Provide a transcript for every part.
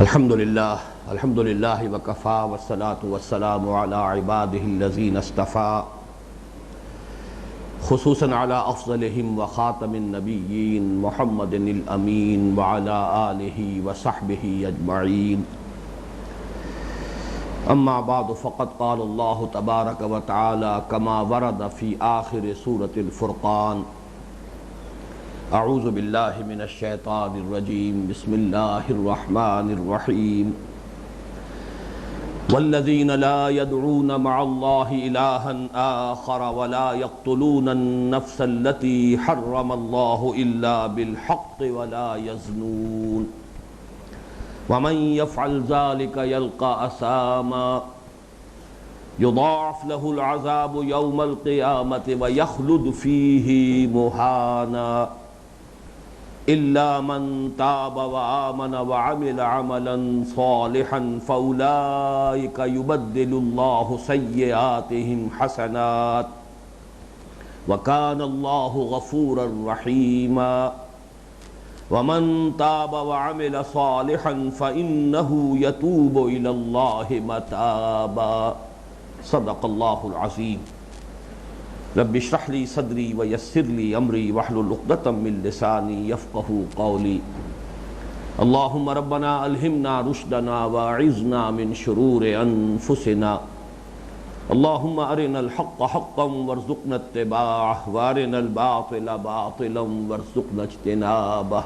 الحمد للہ وکفا والصلاة والسلام علی عباده الذین اصطفى خصوصاً علی افضلہم وخاتم النبیین محمد الامین وعلی آلہ وصحبہ اجمعین اما بعد فقد قال اللہ تبارک وتعالی کما ورد فی آخر سورة الفرقان اعوذ باللہ من الشیطان الرجیم بسم اللہ الرحمن الرحیم والذین لا يدعون مع اللہ الہا آخر ولا يقتلون النفس التي حرم اللہ الا بالحق ولا يزنون ومن يفعل ذلك يلقى أثاما يضاعف له العذاب يوم القيامة ويخلد فيه مهانا إلا من تاب وآمن وعمل عملا صالحا فأولئك يبدل الله سيئاتهم حسنات وكان الله غفورا رحيما ومن تاب وعمل صالحا فإنه يتوب إلى الله متابا صدق الله العظيم رب اشرح لي صدري ويسر لي امري واحلل عقدة من لساني يفقهوا قولي اللهم ربنا الهمنا رشدنا واعذنا من شرور انفسنا اللهم ارنا الحق حقا وارزقنا اتباعه وارنا الباطل باطلا وارزقنا اجتنابه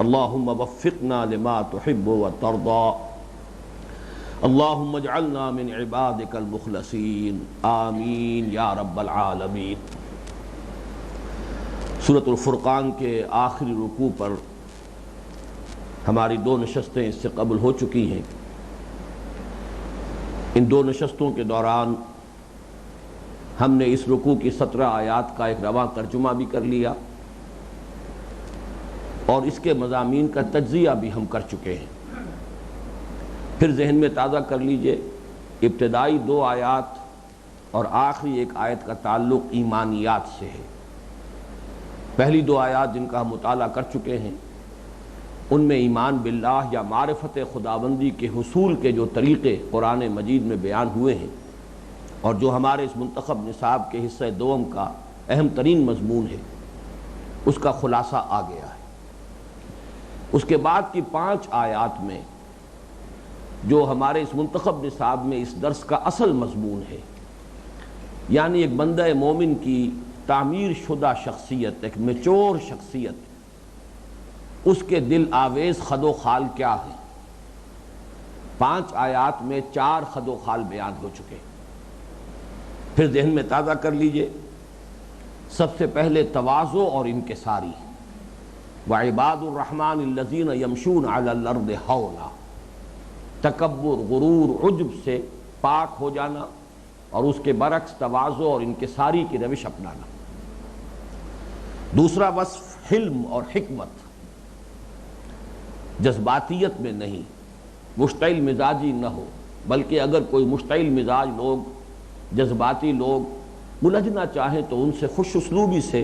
اللهم وفقنا لما تحب وترضى اللہم اجعلنا من عبادک المخلصین آمین یا رب العالمین۔ سورۃ الفرقان کے آخری رکوع پر ہماری دو نشستیں اس سے قبل ہو چکی ہیں۔ ان دو نشستوں کے دوران ہم نے اس رکوع کی 17 آیات کا ایک رواں ترجمہ بھی کر لیا اور اس کے مضامین کا تجزیہ بھی ہم کر چکے ہیں۔ پھر ذہن میں تازہ کر لیجئے، ابتدائی 2 آیات اور آخری ایک آیت کا تعلق ایمانیات سے ہے۔ پہلی 2 آیات جن کا ہم مطالعہ کر چکے ہیں، ان میں ایمان باللہ یا معرفت خداوندی کے حصول کے جو طریقے قرآن مجید میں بیان ہوئے ہیں اور جو ہمارے اس منتخب نصاب کے حصہ دوم کا اہم ترین مضمون ہے، اس کا خلاصہ آ گیا ہے۔ اس کے بعد کی 5 آیات میں جو ہمارے اس منتخب نصاب میں اس درس کا اصل مضمون ہے، یعنی ایک بندہ مومن کی تعمیر شدہ شخصیت، ایک میچور شخصیت، اس کے دل آویز خد و خال کیا ہے۔ 5 آیات میں 4 خد و خال بیان ہو چکے۔ پھر ذہن میں تازہ کر لیجئے، سب سے پہلے تواضع اور انکساری، وعباد الرحمن الذین یمشون علی الارض ہونا، تکبر، غرور، عجب سے پاک ہو جانا اور اس کے برعکس تواضع اور انکساری کی روش اپنانا۔ دوسرا وصف حلم اور حکمت، جذباتیت میں نہیں، مشتعل مزاجی نہ ہو، بلکہ اگر کوئی مشتعل مزاج لوگ، جذباتی لوگ الجھنا چاہیں تو ان سے خوش اسلوبی سے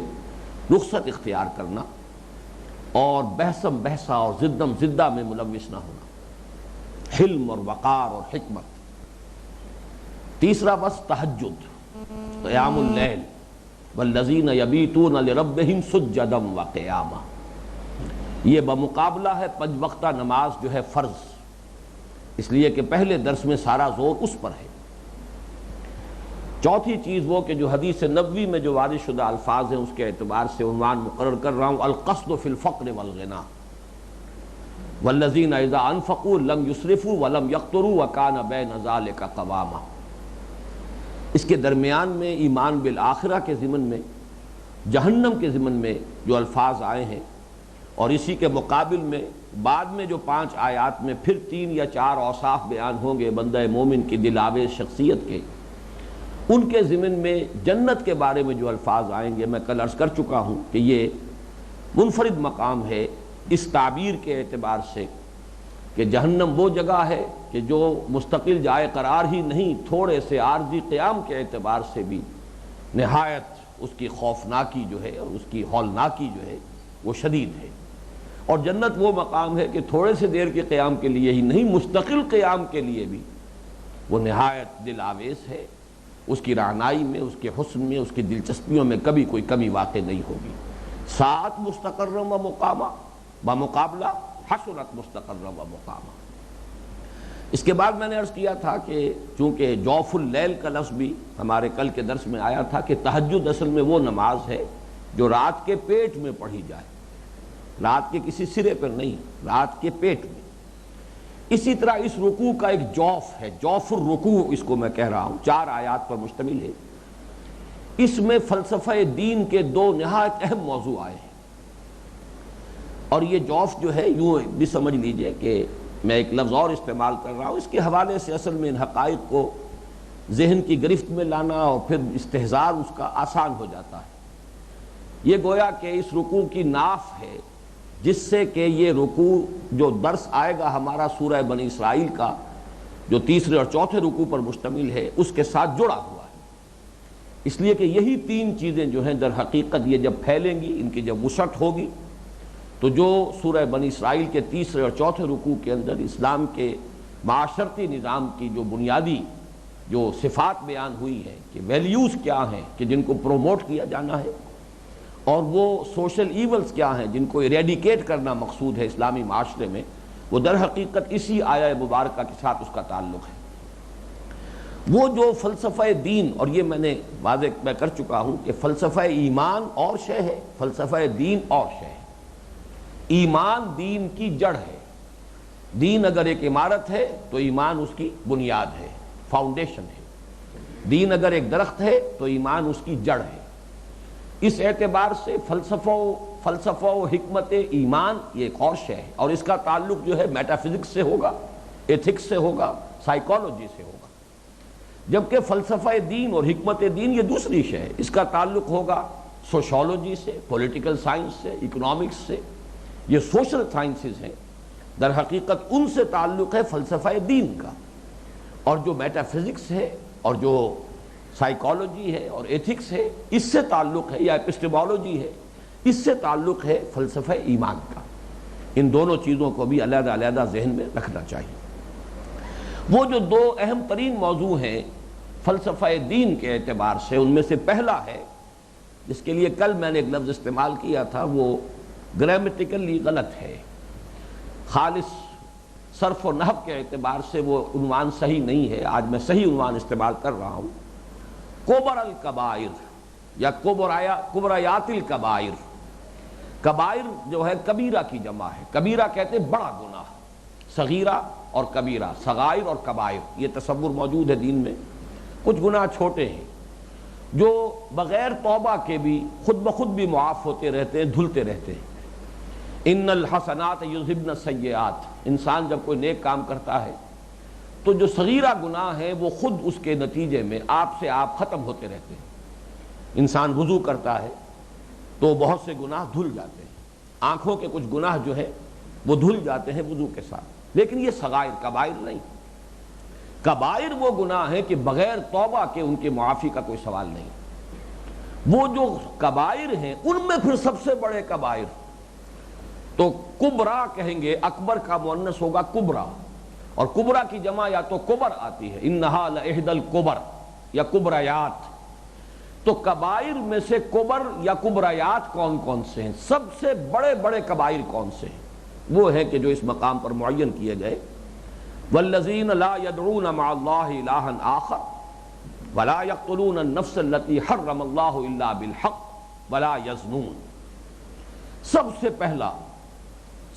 رخصت اختیار کرنا اور بحثم بحثہ اور زدم زدہ میں ملوث نہ ہونا، حلم اور وقار اور حکمت۔ تیسرا بس تہجد، قیام اللیل، والذین یبیتون لربہم سجدا وقیاما، یہ بمقابلہ ہے 5 وقتہ نماز جو ہے فرض، اس لیے کہ پہلے درس میں سارا زور اس پر ہے۔ چوتھی چیز وہ کہ جو حدیث نبوی میں جو وارد شدہ الفاظ ہیں اس کے اعتبار سے عنوان مقرر کر رہا ہوں، القصد فی الفقر والغنا، والذین اذا انفقوا لم یسرفوا ولم یقتروا وکان بین ذلک قواما۔ اس کے درمیان میں ایمان بالآخرہ کے ضمن میں، جہنم کے ضمن میں جو الفاظ آئے ہیں، اور اسی کے مقابل میں بعد میں جو 5 آیات میں پھر 3 یا 4 اوصاف بیان ہوں گے بندہ مومن کی دل آویز شخصیت کے، ان کے ضمن میں جنت کے بارے میں جو الفاظ آئیں گے، میں کل عرض کر چکا ہوں کہ یہ منفرد مقام ہے اس تعبیر کے اعتبار سے کہ جہنم وہ جگہ ہے کہ جو مستقل جائے قرار ہی نہیں، تھوڑے سے عارضی قیام کے اعتبار سے بھی نہایت اس کی خوفناکی جو ہے اور اس کی ہولناکی جو ہے وہ شدید ہے۔ اور جنت وہ مقام ہے کہ تھوڑے سے دیر کے قیام کے لیے ہی نہیں، مستقل قیام کے لیے بھی وہ نہایت دل آویز ہے، اس کی رعنائی میں، اس کے حسن میں، اس کی دلچسپیوں میں کبھی کوئی کمی واقع نہیں ہوگی۔ سات مستقرم و مقامہ، بمقابلہ حسنت مستقرم و مقامہ۔ اس کے بعد میں نے عرض کیا تھا کہ چونکہ جوف اللیل کا لفظ بھی ہمارے کل کے درس میں آیا تھا کہ تہجد اصل میں وہ نماز ہے جو رات کے پیٹ میں پڑھی جائے، رات کے کسی سرے پر نہیں، رات کے پیٹ میں۔ اسی طرح اس رکوع کا ایک جوف ہے، جوف الرکوع اس کو میں کہہ رہا ہوں، 4 آیات پر مشتمل ہے۔ اس میں فلسفہ دین کے 2 نہایت اہم موضوع آئے ہیں، اور یہ جوف جو ہے یوں بھی سمجھ لیجئے کہ میں ایک لفظ اور استعمال کر رہا ہوں، اس کے حوالے سے اصل میں ان حقائق کو ذہن کی گرفت میں لانا اور پھر استحضار اس کا آسان ہو جاتا ہے۔ یہ گویا کہ اس رکوع کی ناف ہے جس سے کہ یہ رکوع جو درس آئے گا ہمارا سورہ بنی اسرائیل کا، جو 3 اور 4 رکوع پر مشتمل ہے، اس کے ساتھ جڑا ہوا ہے۔ اس لیے کہ یہی 3 چیزیں جو ہیں در حقیقت یہ جب پھیلیں گی، ان کی جب وسعت ہوگی، تو جو سورہ بنی اسرائیل کے 3 اور 4 رکوع کے اندر اسلام کے معاشرتی نظام کی جو بنیادی جو صفات بیان ہوئی ہیں کہ ویلیوز کیا ہیں کہ جن کو پروموٹ کیا جانا ہے، اور وہ سوشل ایولز کیا ہیں جن کو ایریڈیکیٹ کرنا مقصود ہے اسلامی معاشرے میں، وہ در حقیقت اسی آیہ مبارکہ کے ساتھ اس کا تعلق ہے۔ وہ جو فلسفہ دین، اور یہ میں نے واضح میں کر چکا ہوں کہ فلسفہ ایمان اور شے ہے، فلسفہ دین اور شے ہے۔ ایمان دین کی جڑ ہے، دین اگر ایک عمارت ہے تو ایمان اس کی بنیاد ہے، فاؤنڈیشن ہے۔ دین اگر ایک درخت ہے تو ایمان اس کی جڑ ہے۔ اس اعتبار سے فلسفہ و حکمت ایمان یہ ایک اور شے ہے، اور اس کا تعلق جو ہے میٹا فزکس سے ہوگا، ایتھکس سے ہوگا، سائیکالوجی سے ہوگا، جبکہ فلسفہ دین اور حکمت دین یہ دوسری شے ہے، اس کا تعلق ہوگا سوشالوجی سے، پولیٹیکل سائنس سے، اکنامکس سے۔ یہ سوشل سائنسز ہیں، در حقیقت ان سے تعلق ہے فلسفہ دین کا، اور جو میٹا فزکس ہے اور جو سائیکالوجی ہے اور ایتھکس ہے، اس سے تعلق ہے، یا ایپسٹیمولوجی ہے، اس سے تعلق ہے فلسفہ ایمان کا۔ ان دونوں چیزوں کو بھی علیحدہ علیحدہ ذہن میں رکھنا چاہیے۔ وہ جو 2 اہم ترین موضوع ہیں فلسفہ دین کے اعتبار سے، ان میں سے پہلا ہے، جس کے لیے کل میں نے ایک لفظ استعمال کیا تھا، وہ گرامیٹیکلی غلط ہے، خالص صرف و نحو کے اعتبار سے وہ عنوان صحیح نہیں ہے۔ آج میں صحیح عنوان استعمال کر رہا ہوں، کبر الکبائر یا کبریات الکبائر۔ کبائر جو ہے کبیرہ کی جمع ہے، کبیرہ کہتے ہیں بڑا گناہ، صغیرہ اور کبیرہ، صغائر اور کبائر، یہ تصور موجود ہے دین میں۔ کچھ گناہ چھوٹے ہیں جو بغیر توبہ کے بھی خود بخود بھی معاف ہوتے رہتے ہیں، دھلتے رہتے ہیں۔ ان الحسنات یذہبن السیئات، انسان جب کوئی نیک کام کرتا ہے تو جو صغیرہ گناہ ہیں وہ خود اس کے نتیجے میں آپ سے آپ ختم ہوتے رہتے ہیں۔ انسان وضو کرتا ہے تو بہت سے گناہ دھل جاتے ہیں، آنکھوں کے کچھ گناہ جو ہے وہ دھل جاتے ہیں وضو کے ساتھ، لیکن یہ صغائر کبائر نہیں۔ کبائر وہ گناہ ہیں کہ بغیر توبہ کے ان کے معافی کا کوئی سوال نہیں۔ وہ جو کبائر ہیں ان میں پھر سب سے بڑے کبائر تو کبرا کہیں گے، اکبر کا مؤنث ہوگا کبرا، اور کبرا کی جمع یا تو کبر آتی ہے، انہا لإحدی الکبر یا کبریات۔ تو کبائر میں سے کبر یا کبریات کون کون سے ہیں؟ سب سے بڑے بڑے کبائر کون سے ہیں؟ وہ ہے کہ جو اس مقام پر معین کیے گئے، والذین لا يدعون مع اللہ الہا آخر ولا يقتلون النفس التي حرم اللہ الا بالحق ولا يزنون۔ سب سے پہلا،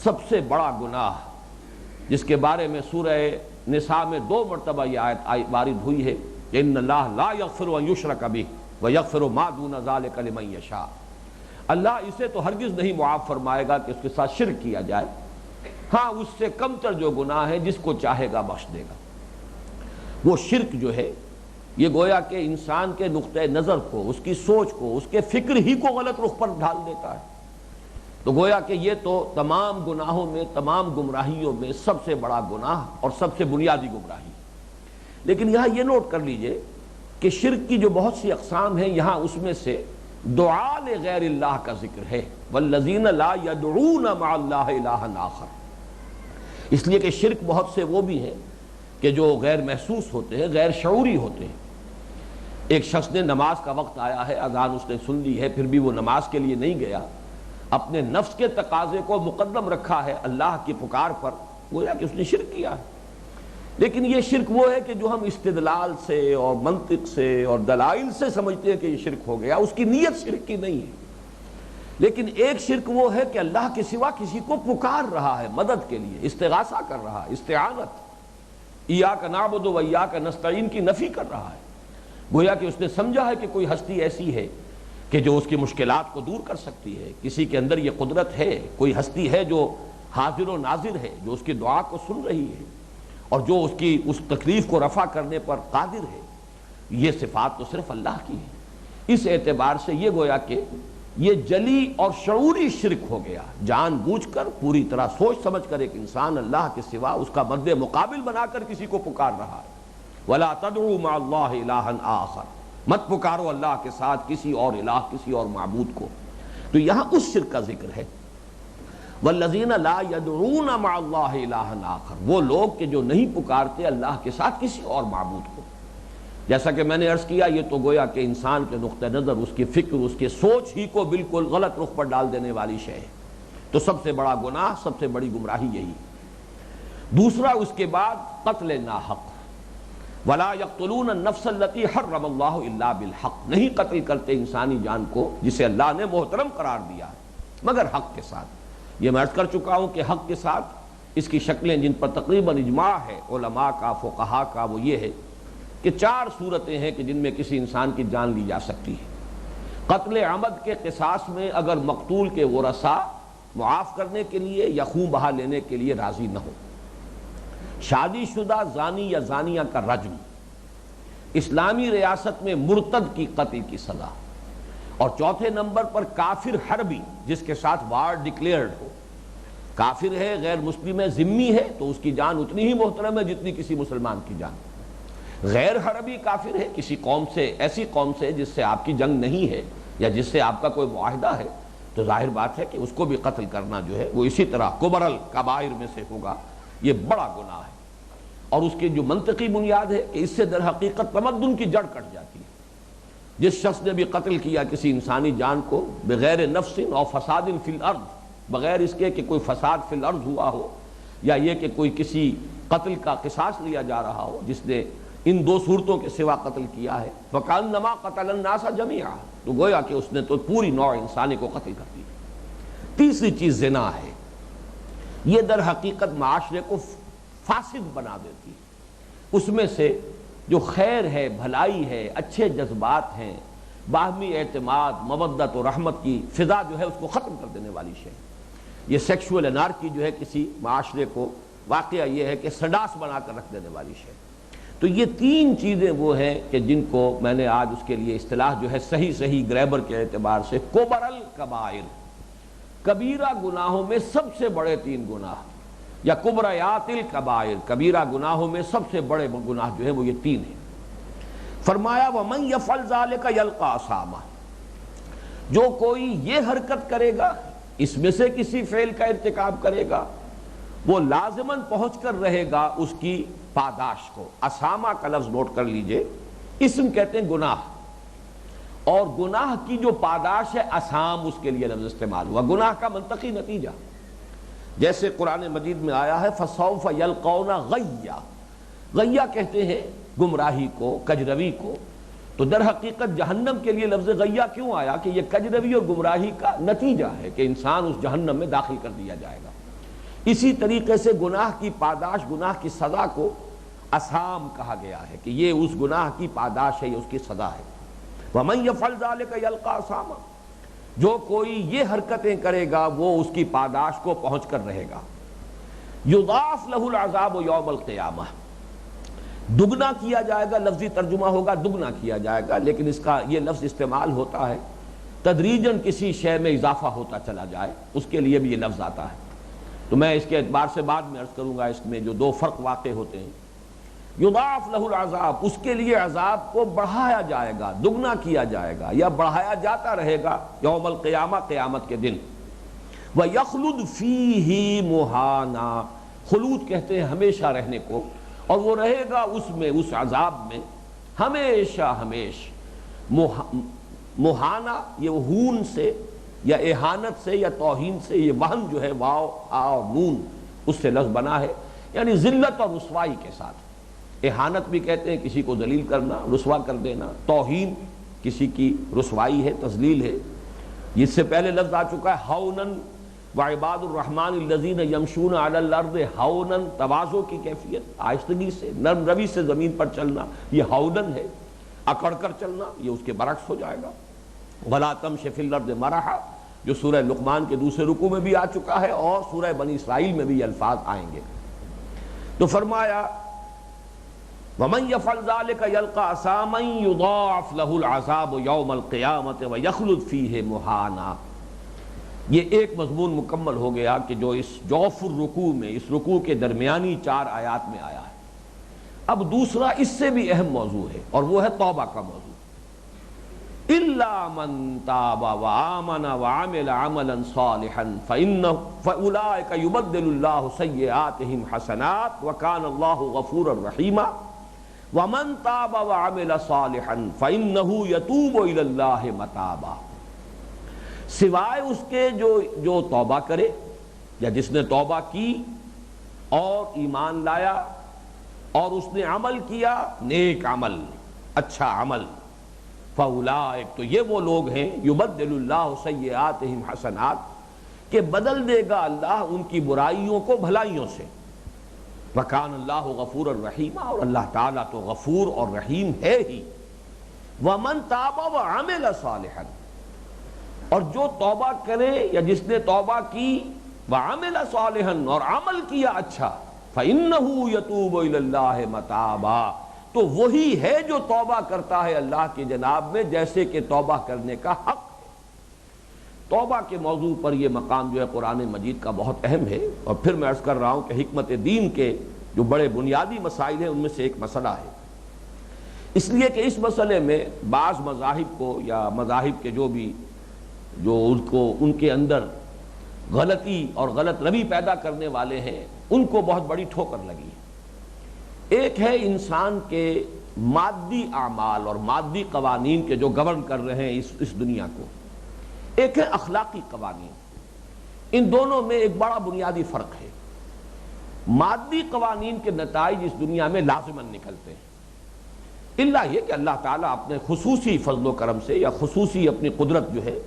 سب سے بڑا گناہ جس کے بارے میں سورہ نساء میں 2 مرتبہ یہ آیت وارد ہوئی ہے کہ ان اللہ لا یغفر ان یشرک بہ ویغفر ما دون ذلک لمن یشاء، اللہ اسے تو ہرگز نہیں معاف فرمائے گا کہ اس کے ساتھ شرک کیا جائے، ہاں اس سے کم تر جو گناہ ہے جس کو چاہے گا بخش دے گا۔ وہ شرک جو ہے یہ گویا کہ انسان کے نقطۂ نظر کو، اس کی سوچ کو، اس کے فکر ہی کو غلط رخ پر ڈھال دیتا ہے۔ تو گویا کہ یہ تو تمام گناہوں میں، تمام گمراہیوں میں سب سے بڑا گناہ اور سب سے بنیادی گمراہی۔ لیکن یہاں یہ نوٹ کر لیجئے کہ شرک کی جو بہت سی اقسام ہیں، یہاں اس میں سے دعا لغیر اللہ کا ذکر ہے، والذین لا یدعون مع اللہ الہا آخر۔ اس لیے کہ شرک بہت سے وہ بھی ہیں کہ جو غیر محسوس ہوتے ہیں، غیر شعوری ہوتے ہیں۔ ایک شخص نے نماز کا وقت آیا ہے، اذان اس نے سن لی ہے، پھر بھی وہ نماز کے لیے نہیں گیا، اپنے نفس کے تقاضے کو مقدم رکھا ہے اللہ کی پکار پر، گویا کہ اس نے شرک کیا ہے۔ لیکن یہ شرک وہ ہے کہ جو ہم استدلال سے اور منطق سے اور دلائل سے سمجھتے ہیں کہ یہ شرک ہو گیا، اس کی نیت شرک کی نہیں ہے۔ لیکن ایک شرک وہ ہے کہ اللہ کے سوا کسی کو پکار رہا ہے مدد کے لیے، استغاثہ کر رہا ہے، استعانت، ایاک نعبد و ایاک نستعین کی نفی کر رہا ہے۔ گویا کہ اس نے سمجھا ہے کہ کوئی ہستی ایسی ہے کہ جو اس کی مشکلات کو دور کر سکتی ہے، کسی کے اندر یہ قدرت ہے، کوئی ہستی ہے جو حاضر و ناظر ہے، جو اس کی دعا کو سن رہی ہے اور جو اس کی اس تکلیف کو رفع کرنے پر قادر ہے۔ یہ صفات تو صرف اللہ کی ہے۔ اس اعتبار سے یہ گویا کہ یہ جلی اور شعوری شرک ہو گیا، جان بوجھ کر پوری طرح سوچ سمجھ کر ایک انسان اللہ کے سوا اس کا مد مقابل بنا کر کسی کو پکار رہا ہے۔ وَلَا تَدْعُوا مَعَ اللَّهِ إِلَٰهًا آخَرَ، مت پکارو اللہ کے ساتھ کسی اور الہ، کسی اور معبود کو۔ تو یہاں اس شرک کا ذکر ہے، وَالَّذِينَ لَا يَدْعُونَ مَعَ اللَّهِ إِلَٰهًا آخَرَ، وہ لوگ کہ جو نہیں پکارتے اللہ کے ساتھ کسی اور معبود کو۔ جیسا کہ میں نے عرض کیا، یہ تو گویا کہ انسان کے نقطہ نظر، اس کی فکر، اس کی سوچ ہی کو بالکل غلط رخ پر ڈال دینے والی شے ہے۔ تو سب سے بڑا گناہ، سب سے بڑی گمراہی یہی۔ دوسرا اس کے بعد قتل ناحق، وَلَا يَقْتُلُونَ النَّفْسَ الَّتِي حَرَّمَ اللَّهُ إِلَّا بِالْحَقِّ، نہیں قتل کرتے انسانی جان کو جسے اللہ نے محترم قرار دیا ہے مگر حق کے ساتھ۔ یہ میں عرض کر چکا ہوں کہ حق کے ساتھ اس کی شکلیں جن پر تقریباً اجماع ہے علماء کا، فقہاء کا، وہ یہ ہے کہ 4 صورتیں ہیں کہ جن میں کسی انسان کی جان لی جا سکتی ہے۔ قتل عمد کے قصاص میں اگر مقتول کے ورثاء معاف کرنے کے لیے یا خون بہا لینے کے لیے راضی نہ ہو، شادی شدہ زانی یا زانیہ کا رجم، اسلامی ریاست میں مرتد کی قتل کی سزا، اور چوتھے نمبر پر کافر حربی جس کے ساتھ وار ڈکلیئرڈ ہو، کافر ہے، غیر مسلم ہے، ذمی ہے، تو اس کی جان اتنی ہی محترم ہے جتنی کسی مسلمان کی جان۔ غیر حربی کافر ہے، کسی قوم سے، ایسی قوم سے جس سے آپ کی جنگ نہیں ہے یا جس سے آپ کا کوئی معاہدہ ہے، تو ظاہر بات ہے کہ اس کو بھی قتل کرنا جو ہے وہ اسی طرح کبر الکبائر میں سے ہوگا، یہ بڑا گناہ ہے۔ اور اس کی جو منطقی بنیاد ہے کہ اس سے در حقیقت تمدن کی جڑ کٹ جاتی ہے۔ جس شخص نے بھی قتل کیا کسی انسانی جان کو بغیر نفس اور فساد فی الارض، بغیر اس کے کہ کوئی فساد فی الارض ہوا ہو یا یہ کہ کوئی کسی قتل کا قصاص لیا جا رہا ہو، جس نے ان 2 صورتوں کے سوا قتل کیا ہے، فَكَأَنَّمَا قَتَلَ النَّاسَ جَمِيعًا، تو گویا کہ اس نے تو پوری نوع انسانی کو قتل کر دیا۔ تیسری چیز زنا ہے۔ یہ در حقیقت معاشرے کو فاسد بنا دیتی ہے۔ اس میں سے جو خیر ہے، بھلائی ہے، اچھے جذبات ہیں، باہمی اعتماد، مودت و رحمت کی فضا جو ہے اس کو ختم کر دینے والی شے۔ یہ سیکشول انارکی جو ہے کسی معاشرے کو، واقعہ یہ ہے کہ سڈاس بنا کر رکھ دینے والی شے۔ تو یہ 3 چیزیں وہ ہیں کہ جن کو میں نے آج اس کے لیے اصطلاح جو ہے صحیح گریبر کے اعتبار سے کبر الکبائر، کبیرہ گناہوں میں سب سے بڑے 3 گناہ، یا کبریات الکبائر، کبیرہ گناہوں میں سب سے بڑے گناہ جو ہیں وہ یہ 3 ہیں۔ فرمایا وَمَن يَفْعَلْ ذَلِكَ يَلْقَىٰ أَثَامًا، جو کوئی یہ حرکت کرے گا، اس میں سے کسی فعل کا ارتکاب کرے گا، وہ لازماً پہنچ کر رہے گا اس کی پاداش کو۔ اسامہ کا لفظ نوٹ کر لیجئے، اسم کہتے ہیں گناہ، اور گناہ کی جو پاداش ہے اسام، اس کے لیے لفظ استعمال ہوا، گناہ کا منطقی نتیجہ۔ جیسے قرآن مجید میں آیا ہے فَسَوْفَ يَلْقَوْنَ غَيًّا، غیّا کہتے ہیں گمراہی کو، کجروی کو۔ تو در حقیقت جہنم کے لیے لفظ غیّا کیوں آیا کہ یہ کجروی اور گمراہی کا نتیجہ ہے کہ انسان اس جہنم میں داخل کر دیا جائے گا۔ اسی طریقے سے گناہ کی پاداش، گناہ کی سزا کو اسام کہا گیا ہے کہ یہ اس گناہ کی پاداش ہے، یہ اس کی سزا ہے۔ وَمَن يَفْعَلْ ذَلِكَ يَلْقَىٰ أَثَامًا، جو کوئی یہ حرکتیں کرے گا وہ اس کی پاداش کو پہنچ کر رہے گا۔ یضاعف لہ العذاب یوم القیامہ، دگنا کیا جائے گا، لفظی ترجمہ ہوگا دگنا کیا جائے گا، لیکن اس کا یہ لفظ استعمال ہوتا ہے تدریجاً کسی شے میں اضافہ ہوتا چلا جائے، اس کے لیے بھی یہ لفظ آتا ہے۔ تو میں اس کے اعتبار سے بعد میں عرض کروں گا اس میں جو 2 فرق واقع ہوتے ہیں۔ یضاعف لہ العذاب، اس کے لیے عذاب کو بڑھایا جائے گا، دگنا کیا جائے گا یا بڑھایا جاتا رہے گا یوم القیامہ، قیامت کے دن۔ وَيَخْلُدْ فِيهِ مُحَانًا، خلود کہتے ہیں ہمیشہ رہنے کو، اور وہ رہے گا اس میں، اس عذاب میں ہمیشہ ہمیش۔ مہانہ یہ ہون سے یا اہانت سے یا توہین سے، یہ وہن جو ہے واو آ اور نون اس سے لفظ بنا ہے، یعنی ذلت اور رسوائی کے ساتھ۔ اہانت بھی کہتے ہیں کسی کو ذلیل کرنا، رسوا کر دینا، توہین کسی کی رسوائی ہے، تذلیل ہے۔ اس سے پہلے لفظ آ چکا ہے ہونن، وعباد الرحمن الذین یمشون علی الارض ہونن، تواضع کی کیفیت، آہستگی سے، نرم روی سے زمین پر چلنا، یہ ہونن ہے۔ اکڑ کر چلنا یہ اس کے برعکس ہو جائے گا۔ وَلَا تَمْشِ فِي الْأَرْضِ مَرَحًا، جو سورہ لقمان کے دوسرے رکوع میں بھی آ چکا ہے اور سورہ بنی اسرائیل میں بھی یہ الفاظ آئیں گے۔ تو فرمایا وَمَنْ يَفْعَلْ ذَلِكَ يَلْقَ أَثَامًا يُضَاعَفْ لَهُ الْعَذَابُ يَوْمَ الْقِيَامَةِ وَيَخْلُدْ فِيهِ مُحَانًا۔ یہ ایک مضمون مکمل ہو گیا کہ جو اس جوف الرکوع میں، اس رکوع کے درمیانی 4 آیات میں آیا ہے۔ اب دوسرا اس سے بھی اہم موضوع ہے اور وہ ہے توبہ کا موضوع۔ إِلَّا مَن تَابَ وَآمَنَ وَعَمِلَ عَمَلًا صَالِحًا فَأُولَٰئِكَ يُبَدِّلُ اللَّهُ سَيِّئَاتِهِمْ حَسَنَاتٍ وَكَانَ اللَّهُ غَفُورًا رَحِيمًا وَمَن تَابَ وَعَمِلَ صَالِحًا فَإِنَّهُ يَتُوبُ إِلَى اللَّهِ مَتَابًا، سوائے اس کے جو توبہ کرے یا جس نے توبہ کی اور ایمان لایا اور اس نے عمل کیا، نیک عمل، اچھا عمل، فَأُولَٰئِکَ، تو یہ وہ لوگ ہیں، یبدل اللہ سیئاتہم حسنات، کہ بدل دے گا اللہ ان کی برائیوں کو بھلائیوں سے۔ وَكَانَ اللَّهُ غَفُورًا رَحِيمًا، اور اللہ تعالیٰ تو غفور اور رحیم ہے ہی۔ وَمَن تَابَ وَعَمِلَ صَالِحًا، اور جو توبہ کرے یا جس نے توبہ کی، وَعَمِلَ صَالِحًا، اور عمل کیا اچھا، فَإِنَّهُ يَتُوبُ إِلَى اللَّهِ مَتَابًا، تو وہی ہے جو توبہ کرتا ہے اللہ کی جناب میں جیسے کہ توبہ کرنے کا حق ہے۔ توبہ کے موضوع پر یہ مقام جو ہے قرآن مجید کا بہت اہم ہے، اور پھر میں عرض کر رہا ہوں کہ حکمت دین کے جو بڑے بنیادی مسائل ہیں ان میں سے ایک مسئلہ ہے، اس لیے کہ اس مسئلے میں بعض مذاہب کو یا مذاہب کے جو ان کے اندر غلطی اور غلط روی پیدا کرنے والے ہیں، ان کو بہت بڑی ٹھوکر لگی ہے۔ ایک ہے انسان کے مادی اعمال اور مادی قوانین کے جو گورن کر رہے ہیں اس دنیا کو، ایک ہے اخلاقی قوانین۔ ان دونوں میں ایک بڑا بنیادی فرق ہے۔ مادی قوانین کے نتائج اس دنیا میں لازماً نکلتے ہیں، الا یہ کہ اللہ تعالیٰ اپنے خصوصی فضل و کرم سے یا خصوصی اپنی قدرت جو ہے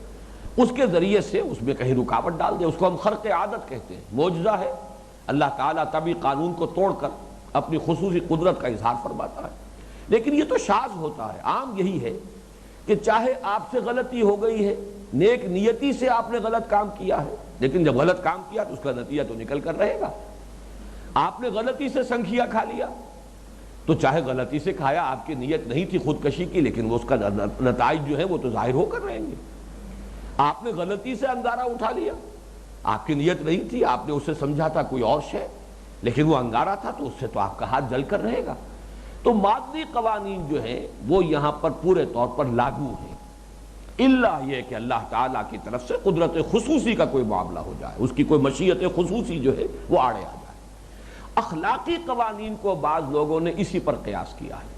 اس کے ذریعے سے اس میں کہیں رکاوٹ ڈال دے۔ اس کو ہم خرق عادت کہتے ہیں، معجزہ ہے، اللہ تعالیٰ طبعی قانون کو توڑ کر اپنی خصوصی قدرت کا اظہار فرماتا ہے۔ لیکن یہ تو شاذ ہوتا ہے، عام یہی ہے کہ چاہے آپ سے غلطی ہو گئی ہے، نیک نیتی سے آپ نے غلط کام کیا ہے، لیکن جب غلط کام کیا تو اس کا نتیجہ تو نکل کر رہے گا۔ آپ نے غلطی سے سنکھیا کھا لیا تو چاہے غلطی سے کھایا، آپ کی نیت نہیں تھی خودکشی کی، لیکن وہ اس کا نتائج جو ہے وہ تو ظاہر ہو کر رہیں گے۔ آپ نے غلطی سے انگارہ اٹھا لیا، آپ کی نیت نہیں تھی، آپ نے اسے سمجھا تھا کوئی اور شے، لیکن وہ انگارہ تھا تو اس سے تو آپ کا ہاتھ جل کر رہے گا۔ تو مادی قوانین جو ہیں وہ یہاں پر پورے طور پر لاگو ہیں، الا یہ کہ اللہ تعالیٰ کی طرف سے قدرت خصوصی کا کوئی معاملہ ہو جائے، اس کی کوئی مشیت خصوصی جو ہے وہ آڑے آ جائے۔ اخلاقی قوانین کو بعض لوگوں نے اسی پر قیاس کیا ہے۔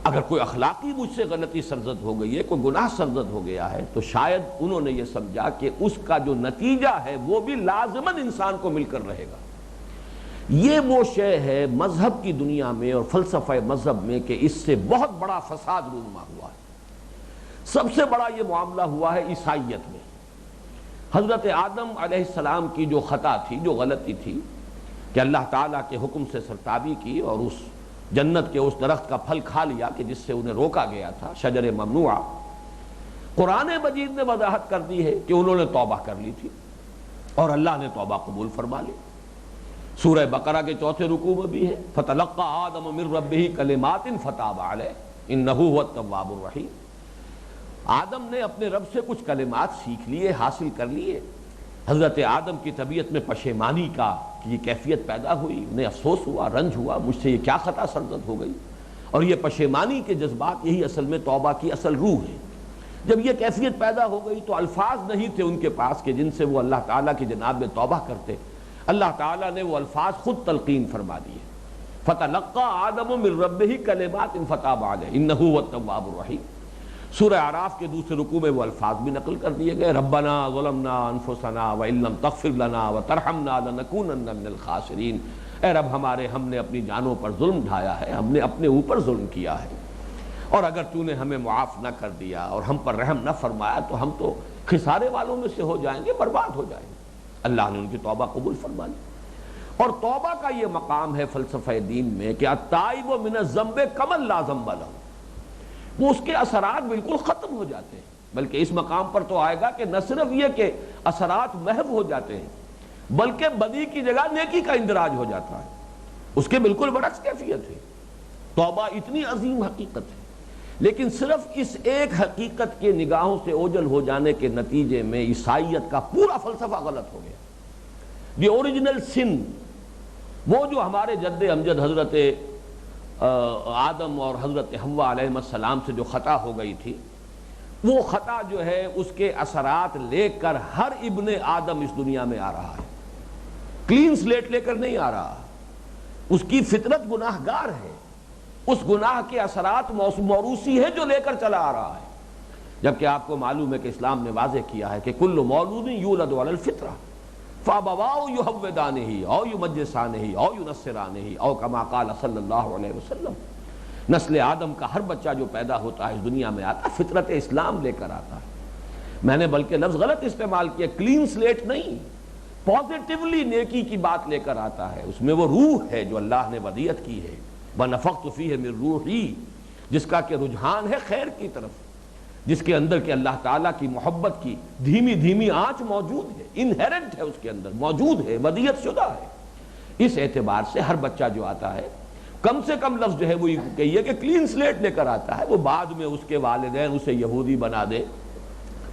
اگر کوئی اخلاقی مجھ سے غلطی سرزد ہو گئی ہے، کوئی گناہ سرزد ہو گیا ہے، تو شاید انہوں نے یہ سمجھا کہ اس کا جو نتیجہ ہے وہ بھی لازماً انسان کو مل کر رہے گا۔ یہ وہ شے ہے مذہب کی دنیا میں اور فلسفہ مذہب میں کہ اس سے بہت بڑا فساد رونما ہوا ہے۔ سب سے بڑا یہ معاملہ ہوا ہے عیسائیت میں۔ حضرت آدم علیہ السلام کی جو خطا تھی، جو غلطی تھی کہ اللہ تعالیٰ کے حکم سے سرتابی کی اور اس جنت کے اس درخت کا پھل کھا لیا کہ جس سے انہیں روکا گیا تھا، شجر ممنوعہ، قرآن مجید نے وضاحت کر دی ہے کہ انہوں نے توبہ کر لی تھی اور اللہ نے توبہ قبول فرما لی۔ سورہ بقرہ کے 4 رکوع میں بھی ہے، فَتَلَقَّى آدَمُ مِن رَبِّهِ كَلِمَاتٍ فَتَابَ عَلَيْهِ إِنَّهُ هُوَ التَّوَّابُ الرَّحِيمُ۔ آدم نے اپنے رب سے کچھ کلمات سیکھ لیے، حاصل کر لیے، حضرت آدم کی طبیعت میں پشیمانی کا یہ کیفیت پیدا ہوئی، انہیں افسوس ہوا، رنج ہوا، مجھ سے یہ کیا خطا سرزد ہو گئی، اور یہ پشیمانی کے جذبات یہی اصل میں توبہ کی اصل روح ہے۔ جب یہ کیفیت پیدا ہو گئی تو الفاظ نہیں تھے ان کے پاس کہ جن سے وہ اللہ تعالیٰ کی جناب میں توبہ کرتے۔ اللہ تعالیٰ نے وہ الفاظ خود تلقین فرما دیے، فَتَلَقَّى آدَمُ مِن رَبِّهِ كَلِمَاتٍ فَتَابَ عَلَيْهِ إِنَّهُ هُوَ التَّوَّابُ الرَّحِيمُ۔ سورہ اعراف کے دوسرے رکوع میں وہ الفاظ بھی نقل کر دیے گئے، ربنا ظلمنا انفسنا وان لم تغفر لنا وترحمنا لنکونن من الخاسرین۔ اے رب ہمارے، ہم نے اپنی جانوں پر ظلم ڈھایا ہے، ہم نے اپنے اوپر ظلم کیا ہے، اور اگر تو نے ہمیں معاف نہ کر دیا اور ہم پر رحم نہ فرمایا تو ہم تو خسارے والوں میں سے ہو جائیں گے، برباد ہو جائیں گے۔ اللہ نے ان کی توبہ قبول فرما لی۔ اور توبہ کا یہ مقام ہے فلسفہ دین میں کہ التائب من الذنب کمن لا ذنب لہ، وہ اس کے اثرات بالکل ختم ہو جاتے ہیں، بلکہ اس مقام پر تو آئے گا کہ نہ صرف یہ کہ اثرات محو ہو جاتے ہیں بلکہ بدی کی جگہ نیکی کا اندراج ہو جاتا ہے، اس کے بالکل برعکس کیفیت ہے۔ توبہ اتنی عظیم حقیقت ہے، لیکن صرف اس ایک حقیقت کے نگاہوں سے اوجھل ہو جانے کے نتیجے میں عیسائیت کا پورا فلسفہ غلط ہو گیا۔ دی اوریجنل سن، وہ جو ہمارے جد امجد حضرت آدم اور حضرت حوا علیہ السلام سے جو خطا ہو گئی تھی، وہ خطا جو ہے اس کے اثرات لے کر ہر ابن آدم اس دنیا میں آ رہا ہے، کلین سلیٹ لے کر نہیں آ رہا، اس کی فطرت گناہ گار ہے، اس گناہ کے اثرات موروثی ہے جو لے کر چلا آ رہا ہے، جبکہ آپ کو معلوم ہے کہ اسلام نے واضح کیا ہے کہ کل مولود یولد علی الفطرہ فابواہ یہودانہ او یمجسانہ او ینصرانہ او کما قال صلی اللہ علیہ وسلم۔ نسل آدم کا ہر بچہ جو پیدا ہوتا ہے اس دنیا میں آتا ہے فطرت اسلام لے کر آتا ہے۔ میں نے بلکہ لفظ غلط استعمال کیا، کلین سلیٹ نہیں، پازیٹیولی نیکی کی بات لے کر آتا ہے، اس میں وہ روح ہے جو اللہ نے ودیعت کی ہے، وَنَفَخْتُ فِيهِ مِن رُوحِي، جس کا کہ رجحان ہے خیر کی طرف، جس کے اندر کہ اللہ تعالیٰ کی محبت کی دھیمی دھیمی آنچ موجود ہے، انہیرنٹ ہے، اس کے اندر موجود ہے، ودیعت شدہ ہے۔ اس اعتبار سے ہر بچہ جو آتا ہے کم سے کم لفظ جو ہے وہ یہ کہیے کہ کلین سلیٹ لے کر آتا ہے، وہ بعد میں اس کے والدین اسے یہودی بنا دے،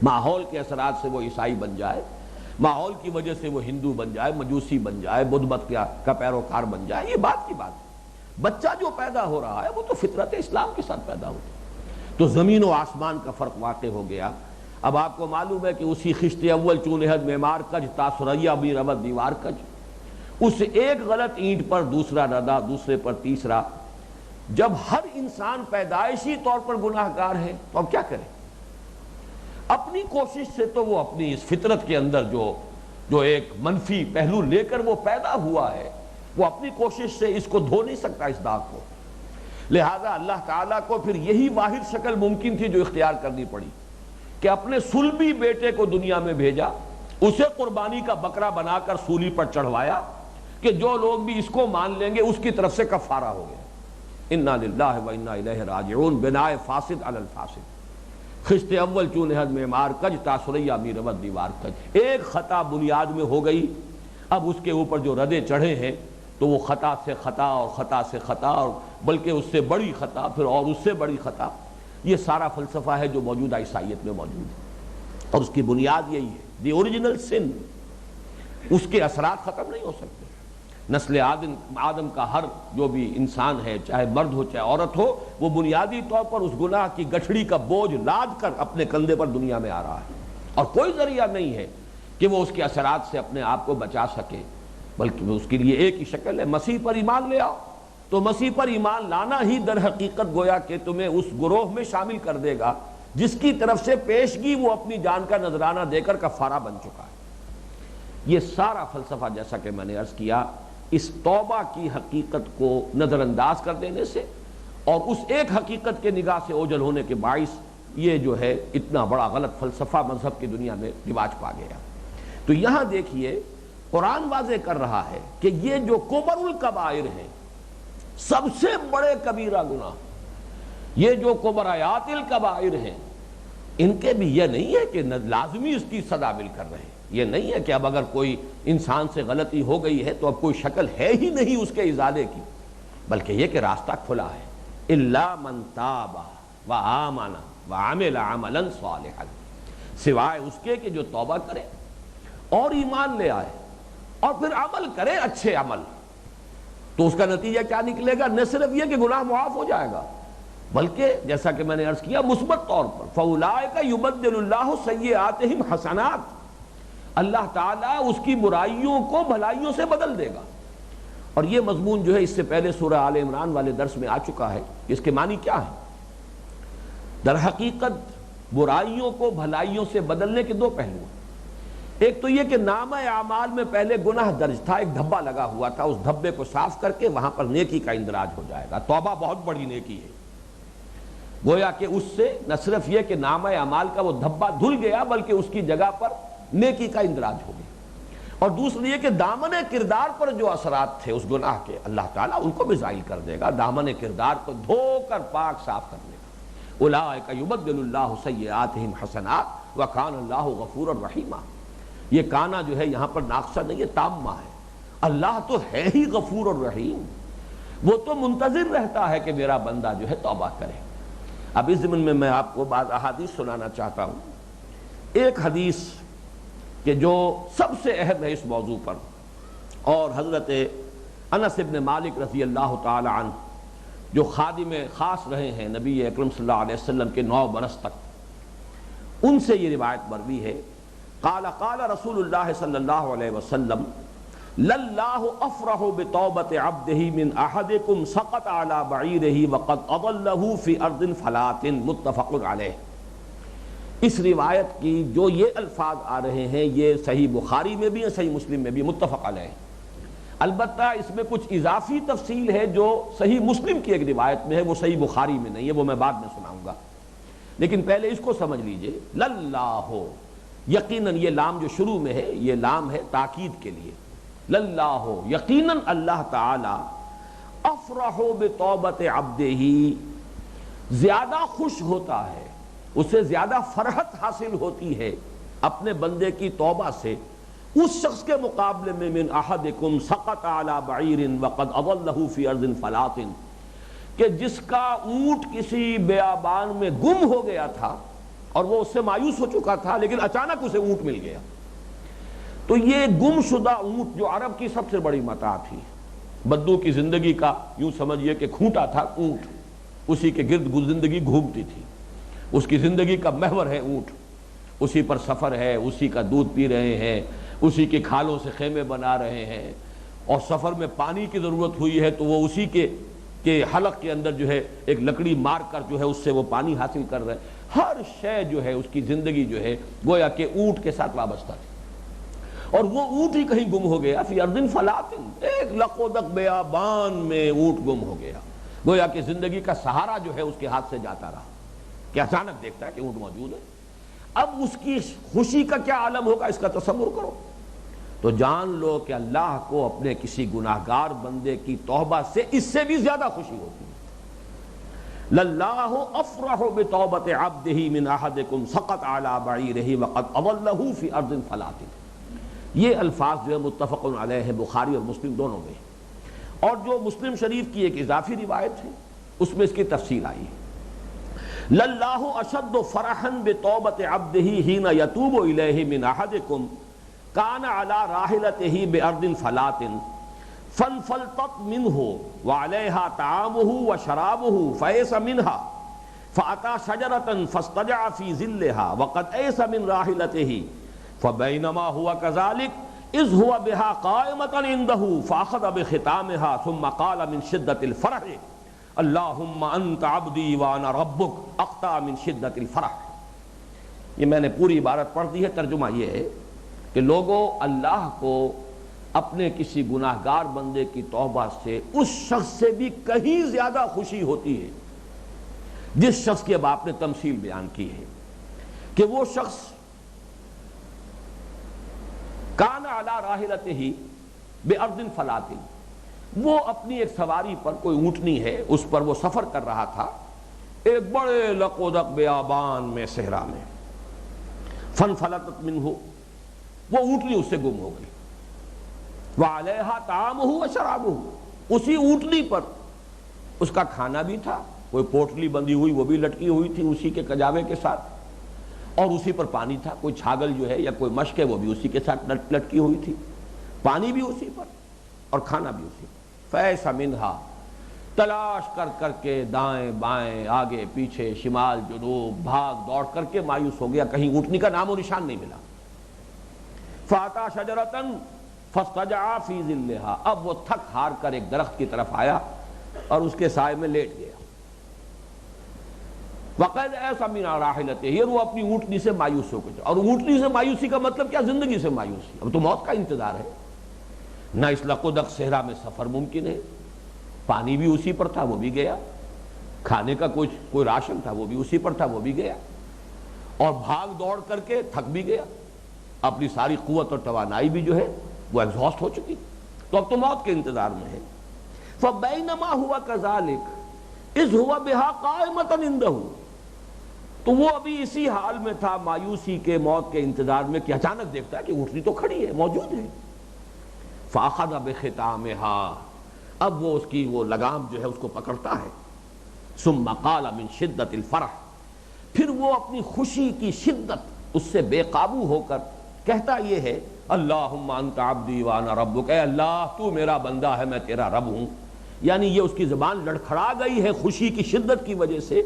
ماحول کے اثرات سے وہ عیسائی بن جائے، ماحول کی وجہ سے وہ ہندو بن جائے، مجوسی بن جائے، بدھ مت کا پیروکار بن جائے، یہ بات کی بات ہے۔ بچہ جو پیدا ہو رہا ہے وہ تو فطرت اسلام کے ساتھ پیدا ہوتا ہے، تو زمین و آسمان کا فرق واقع ہو گیا۔ اب آپ کو معلوم ہے کہ اسی خشت اول چونہد معمار کج تا ثریا بھی رود دیوار کج، اس ایک غلط اینٹ پر دوسرا ردا، دوسرے پر تیسرا۔ جب ہر انسان پیدائشی طور پر گناہ گار ہے تو اب کیا کرے؟ اپنی کوشش سے تو وہ اپنی اس فطرت کے اندر جو ایک منفی پہلو لے کر وہ پیدا ہوا ہے، وہ اپنی کوشش سے اس کو دھو نہیں سکتا اس داغ کو، لہذا اللہ تعالیٰ کو پھر یہی واحد شکل ممکن تھی جو اختیار کرنی پڑی کہ اپنے صلبی بیٹے کو دنیا میں بھیجا، اسے قربانی کا بکرا بنا کر سولی پر چڑھوایا کہ جو لوگ بھی اس کو مان لیں گے اس کی طرف سے کفارہ ہو گیا۔ انا للہ و انا الیہ راجعون، بنائے فاسد علی الفاسد، خشت اول چونہد معمار کج تا ثریا می رود دیوار کج۔ ایک خطا بنیاد میں ہو گئی، اب اس کے اوپر جو ردے چڑھے ہیں تو وہ خطا سے خطا اور خطا سے خطا، اور بلکہ اس سے بڑی خطا پھر اور اس سے بڑی خطا، یہ سارا فلسفہ ہے جو موجودہ عیسائیت میں موجود ہے، اور اس کی بنیاد یہی ہے، دی اوریجنل سن، اس کے اثرات ختم نہیں ہو سکتے۔ نسل آدم کا ہر جو بھی انسان ہے، چاہے مرد ہو چاہے عورت ہو، وہ بنیادی طور پر اس گناہ کی گٹھڑی کا بوجھ لاد کر اپنے کندھے پر دنیا میں آ رہا ہے، اور کوئی ذریعہ نہیں ہے کہ وہ اس کے اثرات سے اپنے آپ کو بچا سکے، بلکہ اس کے لیے ایک ہی شکل ہے، مسیح پر ایمان لے آؤ۔ تو مسیح پر ایمان لانا ہی در حقیقت گویا کہ تمہیں اس گروہ میں شامل کر دے گا جس کی طرف سے پیشگی وہ اپنی جان کا نذرانہ دے کر کفارہ بن چکا ہے۔ یہ سارا فلسفہ جیسا کہ میں نے عرض کیا، اس توبہ کی حقیقت کو نظر انداز کر دینے سے اور اس ایک حقیقت کے نگاہ سے اوجھل ہونے کے باعث یہ جو ہے اتنا بڑا غلط فلسفہ مذہب کی دنیا میں رواج پا گیا۔ تو یہاں دیکھیے قرآن واضح کر رہا ہے کہ یہ جو کبر الکبائر ہیں، سب سے بڑے کبیرہ گناہ، یہ جو کبرایات الکبائر ہیں، ان کے بھی یہ نہیں ہے کہ لازمی اس کی سزا مل کر رہے، یہ نہیں ہے کہ اب اگر کوئی انسان سے غلطی ہو گئی ہے تو اب کوئی شکل ہے ہی نہیں اس کے ازالے کی، بلکہ یہ کہ راستہ کھلا ہے، الا من تاب وآمن وعمل عملا صالحا، سوائے اس کے کہ جو توبہ کرے اور ایمان لے آئے اور پھر عمل کرے اچھے عمل، تو اس کا نتیجہ کیا نکلے گا؟ نہ صرف یہ کہ گناہ معاف ہو جائے گا، بلکہ جیسا کہ میں نے عرض کیا مثبت طور پر فَأُولَٰئِكَ يُبَدِّلُ اللَّهُ سَيِّئَاتِهِمْ حَسَنَاتٍ، اللہ تعالیٰ اس کی برائیوں کو بھلائیوں سے بدل دے گا۔ اور یہ مضمون جو ہے اس سے پہلے سورہ آل عمران والے درس میں آ چکا ہے۔ اس کے معنی کیا ہے؟ در حقیقت برائیوں کو بھلائیوں سے بدلنے کے دو پہلو ہیں۔ ایک تو یہ کہ نامہ اعمال میں پہلے گناہ درج تھا، ایک دھبا لگا ہوا تھا، اس دھبے کو صاف کر کے وہاں پر نیکی کا اندراج ہو جائے گا۔ توبہ بہت بڑی نیکی ہے، گویا کہ اس سے نہ صرف یہ کہ نامہ اعمال کا وہ دھبا دھل گیا بلکہ اس کی جگہ پر نیکی کا اندراج ہو گیا۔ اور دوسری یہ کہ دامن کردار پر جو اثرات تھے اس گناہ کے، اللہ تعالیٰ ان کو بھی زائل کر دے گا، دامن کردار کو دھو کر پاک صاف کر دے گا۔ اولئک یبدل اللہ سیئاتہم حسنات وکان اللہ غفورا رحیما۔ یہ کانا جو ہے یہاں پر ناقصہ نہیں ہے، تامہ ہے۔ اللہ تو ہے ہی غفور الرحیم، وہ تو منتظر رہتا ہے کہ میرا بندہ جو ہے توبہ کرے۔ اب اس ضمن میں آپ کو بعض احادیث سنانا چاہتا ہوں۔ ایک حدیث کہ جو سب سے اہم ہے اس موضوع پر، اور حضرت انس بن مالک رضی اللہ تعالی عنہ جو خادم خاص رہے ہیں نبی اکرم صلی اللہ علیہ وسلم کے 9 برس تک، ان سے یہ روایت مروی ہے، قال قال رسول اللہ صلی اللہ علیہ وسلم للہ افرح بتوبت عبدہ من احدکم سقط علی بعیرہ وقد اضلہ فی ارض فلات، متفق علیہ۔ اس روایت کی جو یہ الفاظ آ رہے ہیں یہ صحیح بخاری میں بھی ہیں، صحیح مسلم میں بھی، متفق علیہ۔ البتہ اس میں کچھ اضافی تفصیل ہے جو صحیح مسلم کی ایک روایت میں ہے، وہ صحیح بخاری میں نہیں ہے، وہ میں بعد میں سناؤں گا۔ لیکن پہلے اس کو سمجھ لیجئے، للہ، یقیناً یہ لام جو شروع میں ہے یہ لام ہے تاکید کے لیے، للہ، یقیناً اللہ تعالی، افرح بتوبت عبدہ، زیادہ خوش ہوتا ہے، اسے زیادہ فرحت حاصل ہوتی ہے اپنے بندے کی توبہ سے اس شخص کے مقابلے میں من احدکم سقط علی بعیر وقد اضلہ فی ارض فلات، کہ جس کا اونٹ کسی بیابان میں گم ہو گیا تھا اور وہ اس سے مایوس ہو چکا تھا، لیکن اچانک اسے اونٹ مل گیا۔ تو یہ گم شدہ اونٹ جو عرب کی سب سے بڑی متاع تھی، بدو کی زندگی کا یوں سمجھیے کہ کھوٹا تھا اونٹ، اسی کے گرد زندگی گھومتی تھی، اس کی زندگی کا محور ہے اونٹ، اسی پر سفر ہے، اسی کا دودھ پی رہے ہیں، اسی کے کھالوں سے خیمے بنا رہے ہیں، اور سفر میں پانی کی ضرورت ہوئی ہے تو وہ اسی کے حلق کے اندر جو ہے ایک لکڑی مار کر جو ہے اس سے وہ پانی حاصل کر رہے ہیں۔ ہر شے جو ہے اس کی زندگی جو ہے گویا کہ اونٹ کے ساتھ وابستہ تھی، اور وہ اونٹ ہی کہیں گم ہو گیا، فی ارض فلات، ایک لقودق بیابان میں اونٹ گم ہو گیا، گویا کہ زندگی کا سہارا جو ہے اس کے ہاتھ سے جاتا رہا، کہ اچانک دیکھتا ہے کہ اونٹ موجود ہے۔ اب اس کی خوشی کا کیا عالم ہوگا اس کا تصور کرو۔ تو جان لو کہ اللہ کو اپنے کسی گناہگار بندے کی توبہ سے اس سے بھی زیادہ خوشی ہوتی ہے۔ للہ افرح بتوبت عبدہ من احدکم سقط علی بعیرہ وقد اضلہ فی ارض فلات، یہ الفاظ جو ہے متفق علیہ ہے، بخاری اور مسلم دونوں میں۔ اور جو مسلم شریف کی ایک اضافی روایت ہے اس میں اس کی تفصیل آئی ہے، للہ اشد فرحا بتوبت عبدہ حین یتوب الیہ من احدکم کان علی راحلتہ بارض فلات فانفلتت منہ وعلیہا طعامہ وشرابہ فایس منہا فأتی شجرۃ فاضطجع فی ظلھا وقد ایس من راحلتہ فبینما ہوا کذلک اذ ہوا بہا قائمۃ عندہ فاخذ بختامہا ثم قال من شدۃ الفرح اللہم انت عبدی وانا ربک اقطع من شدۃ الفرح۔ یہ میں نے پوری عبارت پڑھ دی ہے، ترجمہ یہ ہے کہ لوگوں، اللہ کو اپنے کسی گناہگار بندے کی توبہ سے اس شخص سے بھی کہیں زیادہ خوشی ہوتی ہے جس شخص کی اب آپ نے تمثیل بیان کی ہے، کہ وہ شخص کان علی راحلتہ بارض فلات، وہ اپنی ایک سواری پر، کوئی اونٹنی ہے اس پر وہ سفر کر رہا تھا ایک بڑے لقودق بیابان میں، صحرا میں، فانفلتت منہ، وہ اونٹنی اس سے گم ہو گئی، وعلیہا طعامہ وشرابہ، اسی اونٹنی پر اس کا کھانا بھی تھا، کوئی پوٹلی بندھی ہوئی وہ بھی لٹکی ہوئی تھی اسی کے کجاوے کے ساتھ، اور اسی پر پانی تھا، کوئی چھاگل جو ہے یا کوئی مشک ہے وہ بھی اسی کے ساتھ لٹکی ہوئی تھی، پانی بھی اسی پر اور کھانا بھی اسی پر۔ فیس منہا، تلاش کر کر کے دائیں بائیں آگے پیچھے شمال جنوب بھاگ دوڑ کر کے مایوس ہو گیا، کہیں اونٹنی کا نام و نشان نہیں ملا۔ فاتا شجرتن فاستجع فی ظلھا، اب وہ تھک ہار کر ایک درخت کی طرف آیا اور اس کے سائے میں لیٹ گیا۔ وقد ایسا من راحلتہ، یہ وہ اپنی اونٹنی سے مایوس ہو گیا، اور اونٹنی سے مایوسی کا مطلب کیا؟ زندگی سے مایوسی، اب تو موت کا انتظار ہے، نہ اس لقدق صحرا میں سفر ممکن ہے، پانی بھی اسی پر تھا وہ بھی گیا، کھانے کا کوئی راشن تھا وہ بھی اسی پر تھا وہ بھی گیا، اور بھاگ دوڑ کر کے تھک بھی گیا، اپنی ساری قوت اور توانائی بھی جو ہے وہ ایگزاسٹ ہو چکی، تو اب تو موت کے انتظار میں ہے۔ فبینما ہوا کذالک اذ ہوا بہا قائمۃ عندہ، تو وہ ابھی اسی حال میں تھا مایوسی کے موت کے انتظار میں کہ اچانک دیکھتا ہے کہ اونٹنی تو کھڑی ہے، موجود ہے۔ فاخذ بختامها، اب وہ اس کی وہ لگام جو ہے اس کو پکڑتا ہے۔ ثم قال من شدت الفرح، پھر وہ اپنی خوشی کی شدت اس سے بے قابو ہو کر کہتا یہ ہے اللہم انت عبدی وانا ربک، اے اللہ تو میرا بندہ ہے میں تیرا رب ہوں۔ یعنی یہ اس کی زبان لڑکھڑا گئی ہے خوشی کی شدت کی وجہ سے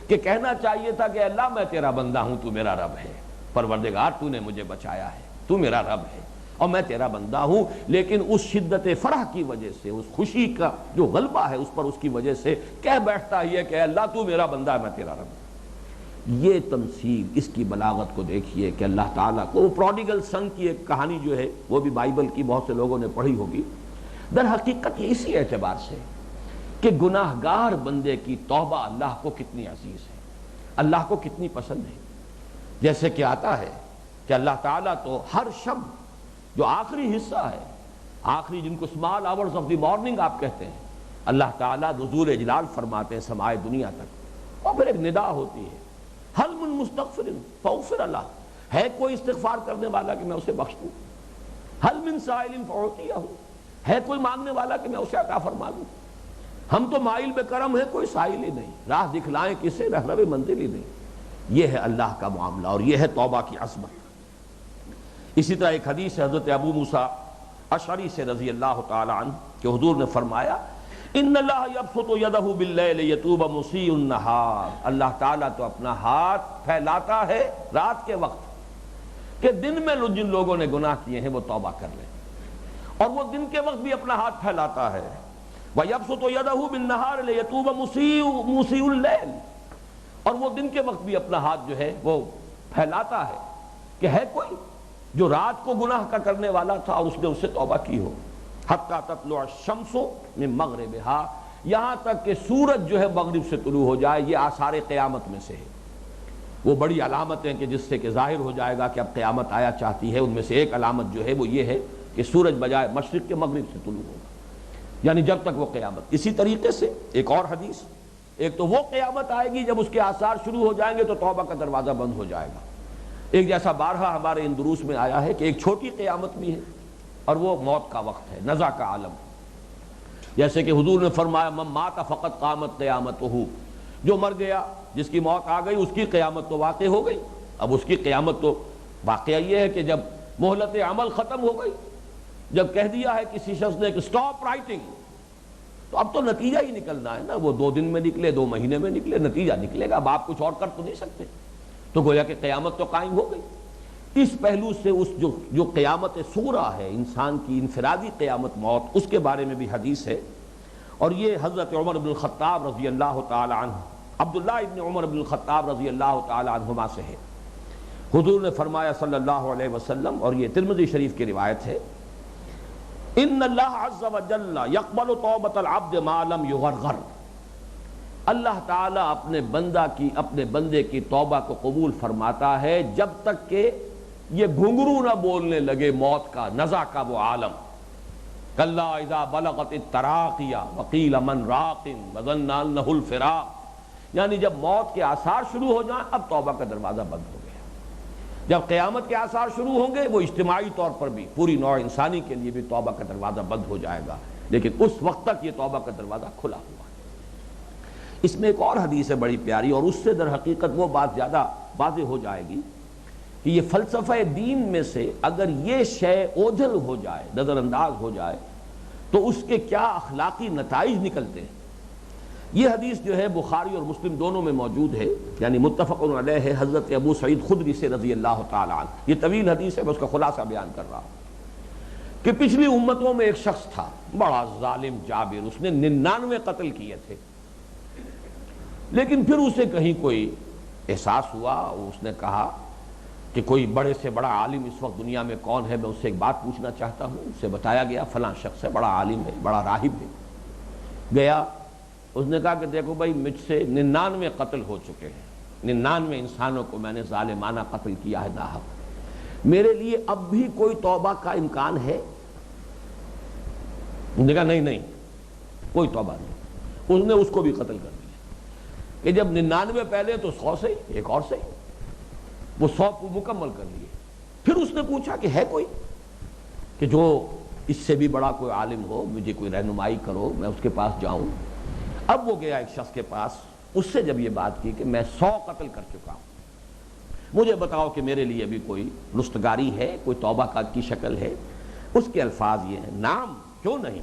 کہ کہنا چاہیے تھا کہ اللہ میں تیرا بندہ ہوں تو میرا رب ہے، پروردگار تو نے مجھے بچایا ہے، تو میرا رب ہے اور میں تیرا بندہ ہوں، لیکن اس شدت فرح کی وجہ سے، اس خوشی کا جو غلبہ ہے اس پر اس کی وجہ سے کہہ بیٹھتا یہ کہ اللہ تو میرا بندہ ہے میں تیرا رب ہوں۔ یہ تمثیل، اس کی بلاغت کو دیکھیے کہ اللہ تعالیٰ کو، وہ پروڈیگل سن کی ایک کہانی جو ہے وہ بھی بائبل کی بہت سے لوگوں نے پڑھی ہوگی، در حقیقت یہ اسی اعتبار سے کہ گناہگار بندے کی توبہ اللہ کو کتنی عزیز ہے، اللہ کو کتنی پسند ہے۔ جیسے کہ آتا ہے کہ اللہ تعالیٰ تو ہر شب جو آخری حصہ ہے، آخری جن کو small hours of the morning آپ کہتے ہیں، اللہ تعالیٰ نزول اجلال فرماتے ہیں سمائے دنیا تک، اور پھر ایک ندا ہوتی ہے حل من مستغفر فاغفر اللہ، ہے کوئی استغفار کرنے والا کہ میں اسے بخش دوں، حل من سائل فاعطیہ، ہے کوئی مانگنے والا کہ میں اسے عطا فرما دوں۔ ہم تو مائل بے کرم ہے، کوئی سائل ہی نہیں، راہ دکھلائیں کسے، رہنو منزل ہی نہیں۔ یہ ہے اللہ کا معاملہ اور یہ ہے توبہ کی عظمت۔ اسی طرح ایک حدیث ہے حضرت ابو موسیٰ اشعری سے رضی اللہ تعالی عنہ کہ حضور نے فرمایا ان اللہ یبسط یدہ باللیل یتوب مسیء النہار، اللہ تعالیٰ تو اپنا ہاتھ پھیلاتا ہے رات کے وقت کہ دن میں جن لوگوں نے گناہ کیے ہیں وہ توبہ کر لیں، اور وہ دن کے وقت بھی اپنا ہاتھ پھیلاتا ہے وَيَبْسُطُ يَدَهُ بِالنَّهَارِ لِيَتُوبَ مُسِيءُ اللَّيْلِ، اور وہ دن کے وقت بھی اپنا ہاتھ جو ہے وہ پھیلاتا ہے کہ ہے کوئی جو رات کو گناہ کا کرنے والا تھا اور اس نے اس سے توبہ کی ہو۔ حَتَّى تَطْلُعَ الشَّمْسُ مِن مَغْرِبِهَا، یہاں تک کہ سورج جو ہے مغرب سے طلوع ہو جائے، یہ آثار قیامت میں سے ہے، وہ بڑی علامتیں کہ جس سے کہ ظاہر ہو جائے گا کہ اب قیامت آیا چاہتی ہے، ان میں سے ایک علامت جو ہے وہ یہ ہے کہ سورج بجائے مشرق کے مغرب سے طلوع ہوگا، یعنی جب تک وہ قیامت۔ اسی طریقے سے ایک اور حدیث، ایک تو وہ قیامت آئے گی جب اس کے آثار شروع ہو جائیں گے تو توبہ کا دروازہ بند ہو جائے گا، ایک جیسا بارہا ہمارے ان دروس میں آیا ہے کہ ایک چھوٹی قیامت بھی ہے اور وہ موت کا وقت ہے، نزع کا عالم، جیسے کہ حضور نے فرمایا من مات فقط قامت قیامتہ، جو مر گیا جس کی موت آ گئی اس کی قیامت تو واقع ہو گئی۔ اب اس کی قیامت تو واقعہ یہ ہے کہ جب مہلت عمل ختم ہو گئی، جب کہہ دیا ہے کسی شخص نے کہ سٹاپ رائٹنگ، تو اب تو نتیجہ ہی نکلنا ہے نا، وہ 2 دن میں نکلے 2 مہینے میں نکلے، نتیجہ نکلے گا، اب آپ کچھ اور کر تو نہیں سکتے، تو گویا کہ قیامت تو قائم ہو گئی۔ اس پہلو سے اس جو قیامت صغریٰ ہے، انسان کی انفرادی قیامت موت، اس کے بارے میں بھی حدیث ہے، اور یہ حضرت عمر بن الخطاب رضی اللہ تعالی عنہ، عبداللہ ابن عمر بن الخطاب رضی اللہ تعالی عنہما سے ہے۔ حضور نے فرمایا صلی اللہ علیہ وسلم، اور یہ ترمذی شریف کی روایت ہے، ان اللہ عز وجل یقبل توبۃ العبد ما لم یغرغر، اللہ تعالیٰ اپنے بندے کی توبہ کو قبول فرماتا ہے جب تک کہ یہ گھنگرو نہ بولنے لگے موت کا، نزع کا وہ عالم۔ کلا اذا بلغت التراقی وقیل من راق وظن انہ الفراق، یعنی جب موت کے آثار شروع ہو جائیں اب توبہ کا دروازہ بند ہو گیا، جب قیامت کے آثار شروع ہوں گے وہ اجتماعی طور پر بھی پوری نوع انسانی کے لیے بھی توبہ کا دروازہ بند ہو جائے گا، لیکن اس وقت تک یہ توبہ کا دروازہ کھلا ہوا ہے۔ اس میں ایک اور حدیث ہے بڑی پیاری، اور اس سے در حقیقت وہ بات زیادہ واضح ہو جائے گی کہ یہ فلسفہ دین میں سے اگر یہ شے اوجھل ہو جائے، نظر انداز ہو جائے، تو اس کے کیا اخلاقی نتائج نکلتے ہیں۔ یہ حدیث جو ہے بخاری اور مسلم دونوں میں موجود ہے، یعنی متفق علیہ ہے، حضرت ابو سعید خدری سے رضی اللہ تعالی عنہ۔ یہ طویل حدیث ہے، میں اس کا خلاصہ بیان کر رہا ہوں کہ پچھلی امتوں میں ایک شخص تھا، بڑا ظالم جابر، اس نے 99 قتل کیے تھے، لیکن پھر اسے کہیں کوئی احساس ہوا، اس نے کہا کہ کوئی بڑے سے بڑا عالم اس وقت دنیا میں کون ہے، میں اس سے ایک بات پوچھنا چاہتا ہوں۔ اسے بتایا گیا فلاں شخص ہے، بڑا عالم ہے، بڑا راہب ہے۔ گیا، اس نے کہا کہ دیکھو بھائی، مجھ سے 99 قتل ہو چکے ہیں، 99 انسانوں کو میں نے ظالمانہ قتل کیا ہے ناحق، میرے لیے اب بھی کوئی توبہ کا امکان ہے؟ اس نے کہا نہیں، کوئی توبہ نہیں۔ اس نے اس کو بھی قتل کر دیا کہ جب 99 پہلے تو 100 سے ایک اور سے، وہ 100 کو مکمل کر لیے۔ پھر اس نے پوچھا کہ ہے کوئی کہ جو اس سے بھی بڑا کوئی عالم ہو، مجھے کوئی رہنمائی کرو، میں اس کے پاس جاؤں۔ اب وہ گیا ایک شخص کے پاس، اس سے جب یہ بات کی کہ میں 100 قتل کر چکا ہوں، مجھے بتاؤ کہ میرے لیے بھی کوئی رستگاری ہے، کوئی توبہ کی شکل ہے؟ اس کے الفاظ یہ ہیں، نعم، کیوں نہیں،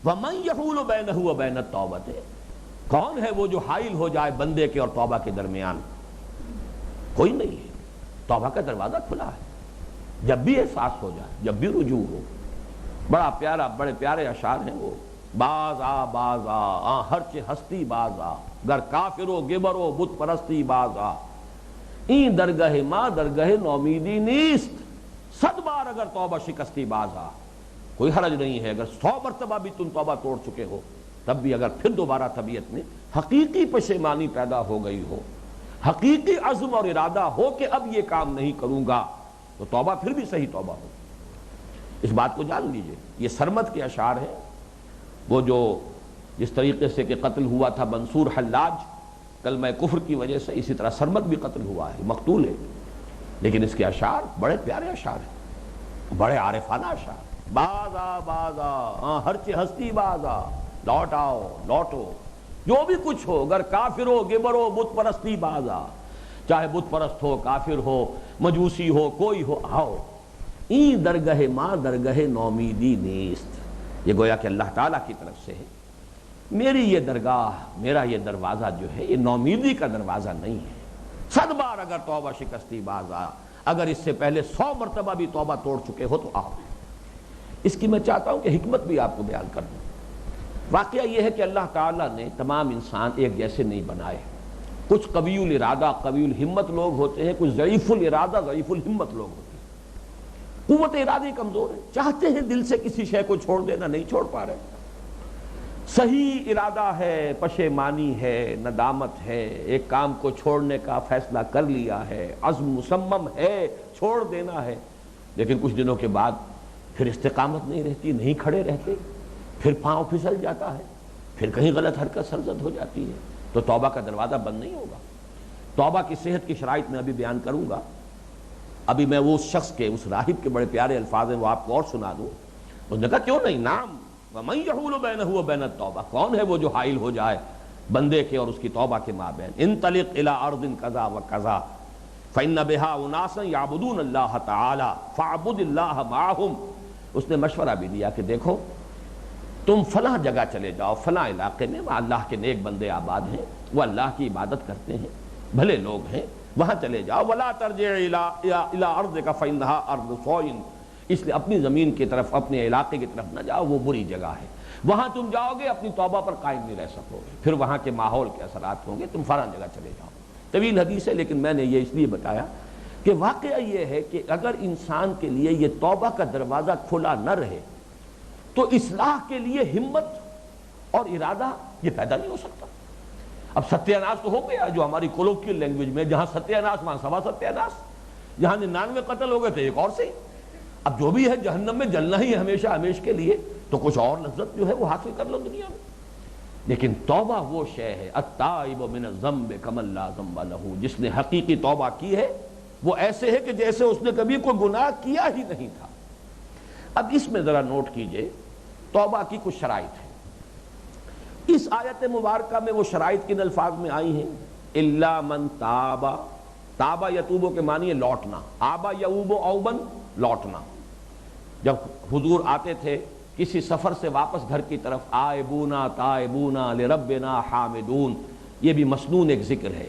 وَمَن يَحُولُ بَيْنَهُ وَبَيْنَ التَّوْبَةِ، کون ہے وہ جو حائل ہو جائے بندے کے اور توبہ کے درمیان؟ کوئی نہیں ہے، توبہ کا دروازہ کھلا ہے، جب بھی احساس ہو جائے، جب بھی رجوع ہو۔ بڑا پیارا، بڑے پیارے اشعار ہیں وہ، باز آ ہرچ ہستی باز آ، گر کافر و گبر و بت پرستی باز آ، این درگہ ما درگہ نومیدی نیست، 100 بار اگر توبہ شکستی باز آ، کوئی حرج نہیں ہے اگر 100 مرتبہ بھی تم توبہ توڑ چکے ہو، تب بھی اگر پھر دوبارہ طبیعت میں حقیقی پشیمانی پیدا ہو گئی ہو، حقیقی عزم اور ارادہ ہو کہ اب یہ کام نہیں کروں گا، تو توبہ پھر بھی صحیح توبہ ہو۔ اس بات کو جان لیجئے، یہ سرمد کے اشعار ہیں، وہ جو جس طریقے سے کہ قتل ہوا تھا منصور حلاج کلمہ کفر کی وجہ سے، اسی طرح سرمد بھی قتل ہوا ہے، مقتول ہے، لیکن اس کے اشعار بڑے پیارے اشعار ہیں، بڑے عارفانہ اشعار۔ باز آ ہرچ ہستی باز آ، لوٹ آؤ لوٹو، جو بھی کچھ ہو، اگر کافر ہو گبر ہو بت پرستی باز آ، چاہے بت پرست ہو، کافر ہو، مجوسی ہو، کوئی ہو، آؤ، این درگہ ما درگہ نومیدی نیست، یہ گویا کہ اللہ تعالیٰ کی طرف سے ہے، میری یہ درگاہ، میرا یہ دروازہ جو ہے یہ نومیدی کا دروازہ نہیں ہے، 100 بار اگر توبہ شکستی باز آ، اگر اس سے پہلے 100 مرتبہ بھی توبہ توڑ چکے ہو تو آؤ۔ اس کی میں چاہتا ہوں کہ حکمت بھی آپ کو بیان کر دوں۔ واقعہ یہ ہے کہ اللہ تعالیٰ نے تمام انسان ایک جیسے نہیں بنائے، کچھ قوی الارادہ، قوی الہمت لوگ ہوتے ہیں، کچھ ضعیف الارادہ، ضعیف الہمت لوگ ہوتے ہیں۔ قوت ارادی کمزور ہے، چاہتے ہیں دل سے کسی شے کو چھوڑ دینا، نہیں چھوڑ پا رہے۔ صحیح ارادہ ہے، پشیمانی ہے، ندامت ہے، ایک کام کو چھوڑنے کا فیصلہ کر لیا ہے، عزم مصمم ہے، چھوڑ دینا ہے، لیکن کچھ دنوں کے بعد پھر استقامت نہیں رہتی، نہیں کھڑے رہتے، پھر پاؤں پھسل جاتا ہے، پھر کہیں غلط حرکت سرزد ہو جاتی ہے، تو توبہ کا دروازہ بند نہیں ہوگا۔ توبہ کی صحت کی شرائط میں ابھی بیان کروں گا، ابھی میں وہ شخص کے، اس راہب کے بڑے پیارے الفاظ ہیں وہ آپ کو اور سنا دوں۔ اس نے کہا کیوں نہیں، نعم، وَمَن يَحُولُ بَيْنَهُ وَبَيْنَ التَّوْبَةِ، کون ہے وہ جو حائل ہو جائے بندے کے اور اس کی توبہ کے مابین؟ انطلق الى ارض کذا وکذا فإن بها اناسا یعبدون اللہ تعالی فاعبد اللہ معهم۔ اس نے مشورہ بھی دیا کہ دیکھو تم فلاں جگہ چلے جاؤ، فلاں علاقے میں، وہاں اللہ کے نیک بندے آباد ہیں، وہ اللہ کی عبادت کرتے ہیں، بھلے لوگ ہیں، وہاں چلے جاؤ۔ ولا ترجع الى ارضک فإنها ارض سوء، اس لیے اپنی زمین کی طرف، اپنے علاقے کی طرف نہ جاؤ، وہ بری جگہ ہے، وہاں تم جاؤ گے اپنی توبہ پر قائم نہیں رہ سکو گے، پھر وہاں کے ماحول کے اثرات ہوں گے، تم فلاں جگہ چلے جاؤ۔ طویل حدیث ہے، لیکن میں نے یہ اس لیے بتایا کہ واقعہ یہ ہے کہ اگر انسان کے لیے یہ توبہ کا دروازہ کھلا نہ رہے تو اصلاح کے لیے ہمت اور ارادہ یہ پیدا نہیں ہو سکتا۔ اب ستیہ ناس تو ہو گیا، جو ہماری کولوکیل لینگویج میں، جہاں ستیہ ناس وہاں سوا ستیہ ناس، جہاں 99 قتل ہو گئے تھے ایک اور سے، اب جو بھی ہے جہنم میں جلنا ہی ہے ہمیشہ ہمیش کے لیے، تو کچھ اور لذت جو ہے وہ حاصل کر لو دنیا میں۔ لیکن توبہ وہ شے ہے، التائب من الذنب کمن لا ذنب لہ، جس نے حقیقی توبہ کی ہے وہ ایسے ہے کہ جیسے اس نے کبھی کوئی گناہ کیا ہی نہیں تھا۔ اب اس میں ذرا نوٹ کیجئے، توبہ کی کچھ شرائط ہیں۔ اس آیت مبارکہ میں وہ شرائط کن الفاظ میں آئی ہیں؟ الا من تاب تابا یتوبو کے معنی ہے لوٹنا، آبا یعوب اوبن لوٹنا۔ جب حضور آتے تھے کسی سفر سے واپس گھر کی طرف، آئبونا تائبونا لربنا حامدون، یہ بھی مسنون ایک ذکر ہے،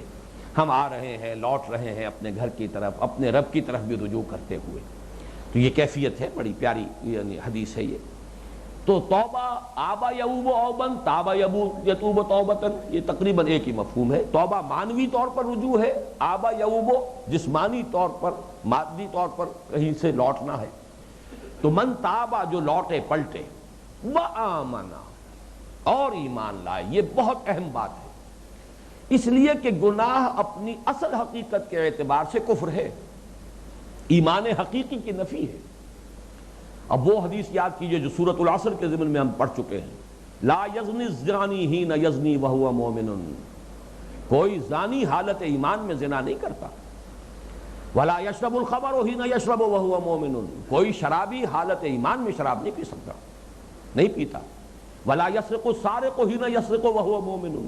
ہم آ رہے ہیں، لوٹ رہے ہیں اپنے گھر کی طرف، اپنے رب کی طرف بھی رجوع کرتے ہوئے۔ تو یہ کیفیت ہے، بڑی پیاری یعنی حدیث ہے یہ۔ تو توبہ آبا یعوب اوبن تابا یتوب توبتن، یہ تقریباً ایک ہی مفہوم ہے۔ توبہ معنوی طور پر رجوع ہے، آبا یعوب جسمانی طور پر، مادی طور پر کہیں سے لوٹنا ہے۔ تو من تابا جو لوٹے پلٹے، وآمنا اور ایمان لائے، یہ بہت اہم بات ہے، اس لیے کہ گناہ اپنی اصل حقیقت کے اعتبار سے کفر ہے، ایمان حقیقی کی نفی ہے۔ اب وہ حدیث یاد کیجئے جو سورۃ العصر کے ضمن میں ہم پڑھ چکے ہیں، لا یزنی الزانی حین یزنی وہو مومن، کوئی زانی حالت ایمان میں زنا نہیں کرتا۔ ولا یشرب الخمر حین یشرب وہو مومن، کوئی شرابی حالت ایمان میں شراب نہیں پی سکتا، نہیں پیتا۔ ولا یسرق السارق حین یسرق وہو مومن،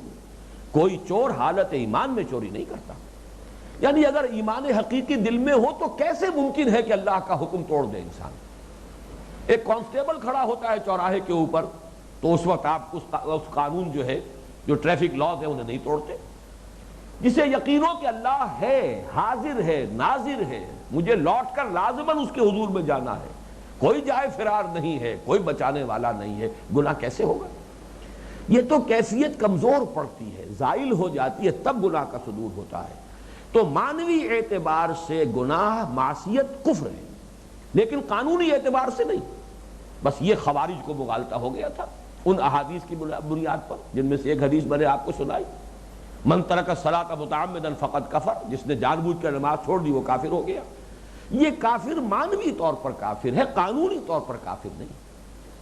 کوئی چور حالت ایمان میں چوری نہیں کرتا۔ یعنی اگر ایمان حقیقی دل میں ہو تو کیسے ممکن ہے کہ اللہ کا حکم توڑ دے انسان؟ ایک کانسٹیبل کھڑا ہوتا ہے چوراہے کے اوپر تو اس وقت آپ اس قانون جو ہے، جو ٹریفک لاز ہے، انہیں نہیں توڑتے۔ جسے یقین ہو کہ اللہ ہے، حاضر ہے، ناظر ہے، مجھے لوٹ کر لازماً اس کے حضور میں جانا ہے، کوئی جائے فرار نہیں ہے، کوئی بچانے والا نہیں ہے، گناہ کیسے ہوگا؟ یہ تو کیفیت کمزور پڑتی ہے، زائل ہو جاتی ہے، تب گناہ کا صدور ہوتا ہے۔ تو معنوی اعتبار سے گناہ معصیت کفر ہے، لیکن قانونی اعتبار سے نہیں۔ بس یہ خوارج کو مغالطہ ہو گیا تھا ان احادیث کی بنیاد پر، جن میں سے ایک حدیث میں نے آپ کو سنائی، من ترک الصلاۃ متعمدا فقد کفر، جس نے جان بوجھ کر نماز چھوڑ دی وہ کافر ہو گیا۔ یہ کافر معنوی طور پر کافر ہے، قانونی طور پر کافر نہیں۔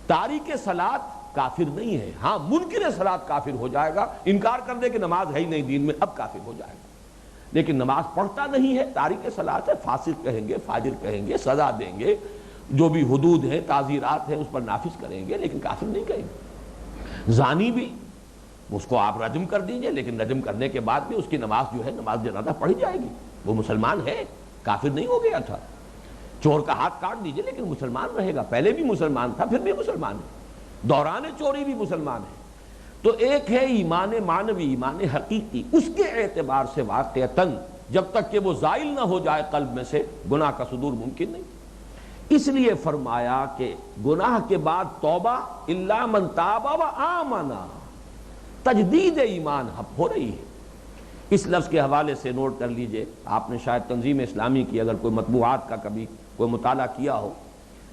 تارک صلاۃ کافر نہیں ہے، ہاں منکر صلاۃ کافر ہو جائے گا، انکار کر دے کہ نماز ہے ہی نہیں دین میں، اب کافر ہو جائے گا۔ لیکن نماز پڑھتا نہیں ہے، تارک صلاۃ ہے، فاسق کہیں گے، فاجر کہیں گے، سزا دیں گے، جو بھی حدود ہیں، تعزیرات ہیں، اس پر نافذ کریں گے، لیکن کافر نہیں کہیں گے۔ زانی بھی، اس کو آپ رجم کر دیجئے، لیکن رجم کرنے کے بعد بھی اس کی نماز جو ہے، نماز جنازہ پڑھی جائے گی، وہ مسلمان ہے، کافر نہیں ہو گیا تھا۔ چور کا ہاتھ کاٹ دیجئے لیکن مسلمان رہے گا، پہلے بھی مسلمان تھا، پھر بھی مسلمان ہے، دوران چوری بھی مسلمان ہے۔ تو ایک ہے ایمان معنوی، ایمان حقیقی، اس کے اعتبار سے واقعتاً جب تک کہ وہ زائل نہ ہو جائے قلب میں سے، گناہ کا صدور ممکن نہیں۔ اس لیے فرمایا کہ گناہ کے بعد توبہ، الا من تاب و آمنا، تجدید ایمان ہو رہی ہے۔ اس لفظ کے حوالے سے نوٹ کر لیجئے، آپ نے شاید تنظیم اسلامی کی اگر کوئی مطبوعات کا کبھی کوئی مطالعہ کیا ہو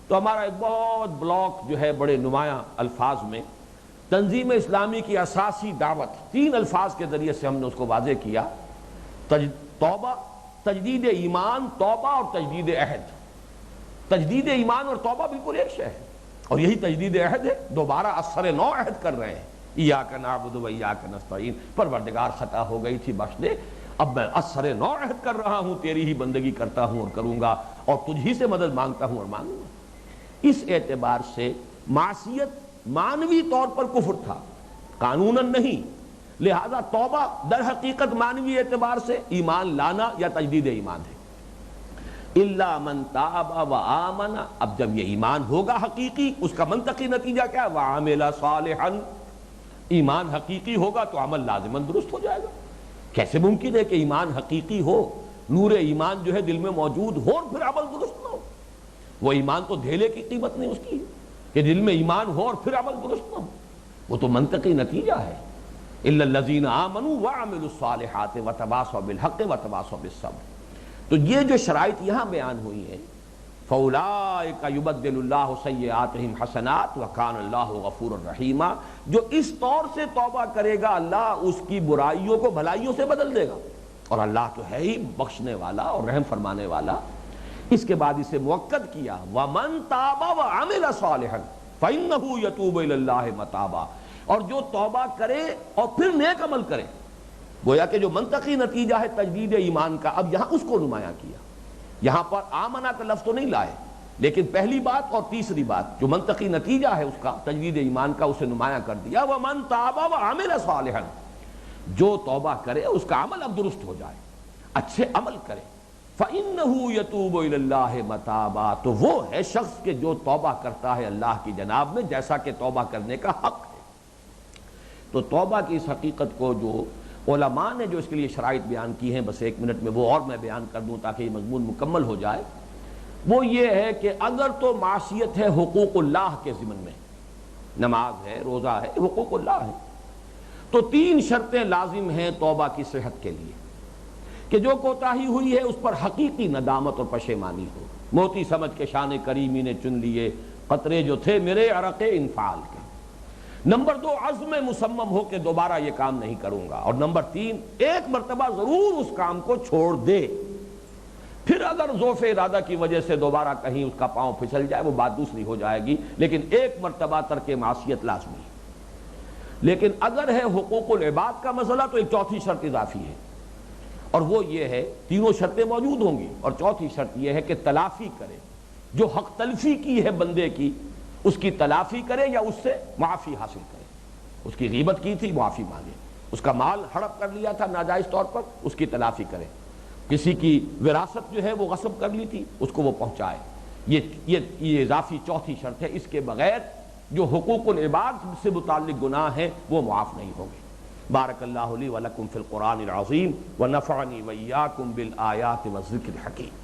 تو ہمارا ایک بہت بلاک جو ہے بڑے نمایاں الفاظ میں تنظیم اسلامی کی اساسی دعوت، 3 الفاظ کے ذریعے سے ہم نے اس کو واضح کیا، توبہ، تجدید ایمان، توبہ اور تجدید عہد۔ تجدید ایمان اور توبہ بالکل ایک شے ہے، اور یہی تجدید عہد ہے، دوبارہ اثر نو عہد کر رہے ہیں، ایاک نعبد و ایاک نستعین، پروردگار خطا ہو گئی تھی بخش دے، اب میں اثر نو عہد کر رہا ہوں، تیری ہی بندگی کرتا ہوں اور کروں گا، اور تجھ ہی سے مدد مانگتا ہوں اور مانگوں گا۔ اس اعتبار سے معصیت معنوی طور پر کفر تھا، قانوناً نہیں، لہذا توبہ در حقیقت معنوی اعتبار سے ایمان لانا یا تجدید ایمان ہے۔ الا من تاب و آمن، اب جب یہ ایمان ہوگا حقیقی، اس کا منطقی نتیجہ کیا ہے؟ وعمل صالحا، ایمان حقیقی ہوگا تو عمل لازماً درست ہو جائے گا۔ کیسے ممکن ہے کہ ایمان حقیقی ہو، نور ایمان جو ہے دل میں موجود ہو اور پھر عمل درست نہ ہو؟ وہ ایمان تو دھیلے کی قیمت نہیں اس کی کہ دل میں ایمان ہو اور پھر عمل درست نہ ہو، وہ تو منطقی نتیجہ ہے۔ الا الذین آمنوا وعملوا الصالحات وتواصوا بالحق وتواصوا بالصبر۔ تو یہ جو شرائط یہاں بیان ہوئی ہیں، فَأُولَٰئِكَ يُبَدِّلُ اللَّهُ سَيِّئَاتِهِمْ حَسَنَاتٍ وَكَانَ اللَّهُ غَفُورًا رَحِيمًا، جو اس طور سے توبہ کرے گا اللہ اس کی برائیوں کو بھلائیوں سے بدل دے گا، اور اللہ تو ہے ہی بخشنے والا اور رحم فرمانے والا۔ اس کے بعد اسے موقت کیا، وَمَن تَابَ وَعَمِلَ صَالِحًا فَإِنَّهُ يَتُوبُ إِلَى اللَّهِ مَتَابًا، اور جو توبہ کرے اور پھر نیک عمل کرے، گویا کہ جو منطقی نتیجہ ہے تجدید ایمان کا، اب یہاں اس کو نمایاں کیا۔ یہاں پر آمنا کا لفظ تو نہیں لائے، لیکن پہلی بات اور تیسری بات جو منطقی نتیجہ ہے اس کا تجدید ایمان کا، اسے نمایاں کر دیا۔ وَمَن تَابَ وَعَمِلَ صَالِحًا، جو توبہ کرے اس کا عمل اب درست ہو جائے۔ اچھے عمل کرے. فَإِنَّهُ يَتُوبُ إِلَى اللَّهِ مَتَابًا، تو وہ ہے شخص کہ جو توبہ کرتا ہے اللہ کی جناب میں جیسا کہ توبہ کرنے کا حق ہے. تو توبہ کی اس حقیقت کو جو علماء نے جو اس کے لیے شرائط بیان کی ہیں، بس 1 منٹ میں وہ اور میں بیان کر دوں تاکہ یہ مضمون مکمل ہو جائے. وہ یہ ہے کہ اگر تو معصیت ہے حقوق اللہ کے ضمن میں، نماز ہے، روزہ ہے، حقوق اللہ ہے، تو 3 شرطیں لازم ہیں توبہ کی صحت کے لیے کہ جو کوتاہی ہوئی ہے اس پر حقیقی ندامت اور پشیمانی ہو. موتی سمجھ کے شان کریمی نے چن لیے قطرے جو تھے میرے عرق انفعال کے. نمبر 2 عزم مصمم ہو کہ دوبارہ یہ کام نہیں کروں گا. اور نمبر 3 ایک مرتبہ ضرور اس کام کو چھوڑ دے، پھر اگر ضعف ارادہ کی وجہ سے دوبارہ کہیں اس کا پاؤں پھسل جائے وہ بات دوسری ہو جائے گی، لیکن ایک مرتبہ ترک معصیت لازمی ہے. لیکن اگر ہے حقوق العباد کا مسئلہ تو ایک 4تھی شرط اضافی ہے، اور وہ یہ ہے 3 شرطیں موجود ہوں گی اور 4تھی شرط یہ ہے کہ تلافی کرے. جو حق تلفی کی ہے بندے کی اس کی تلافی کرے یا اس سے معافی حاصل کرے. اس کی غیبت کی تھی معافی مانگے، اس کا مال ہڑپ کر لیا تھا ناجائز طور پر اس کی تلافی کرے، کسی کی وراثت جو ہے وہ غصب کر لی تھی اس کو وہ پہنچائے. یہ اضافی 4تھی شرط ہے. اس کے بغیر جو حقوق العباد سے متعلق گناہ ہیں وہ معاف نہیں ہوں گے. بارک اللہ لی ولکم فی القرآن العظیم ونفعنی وإیاکم بالآیات والذکر الحکیم.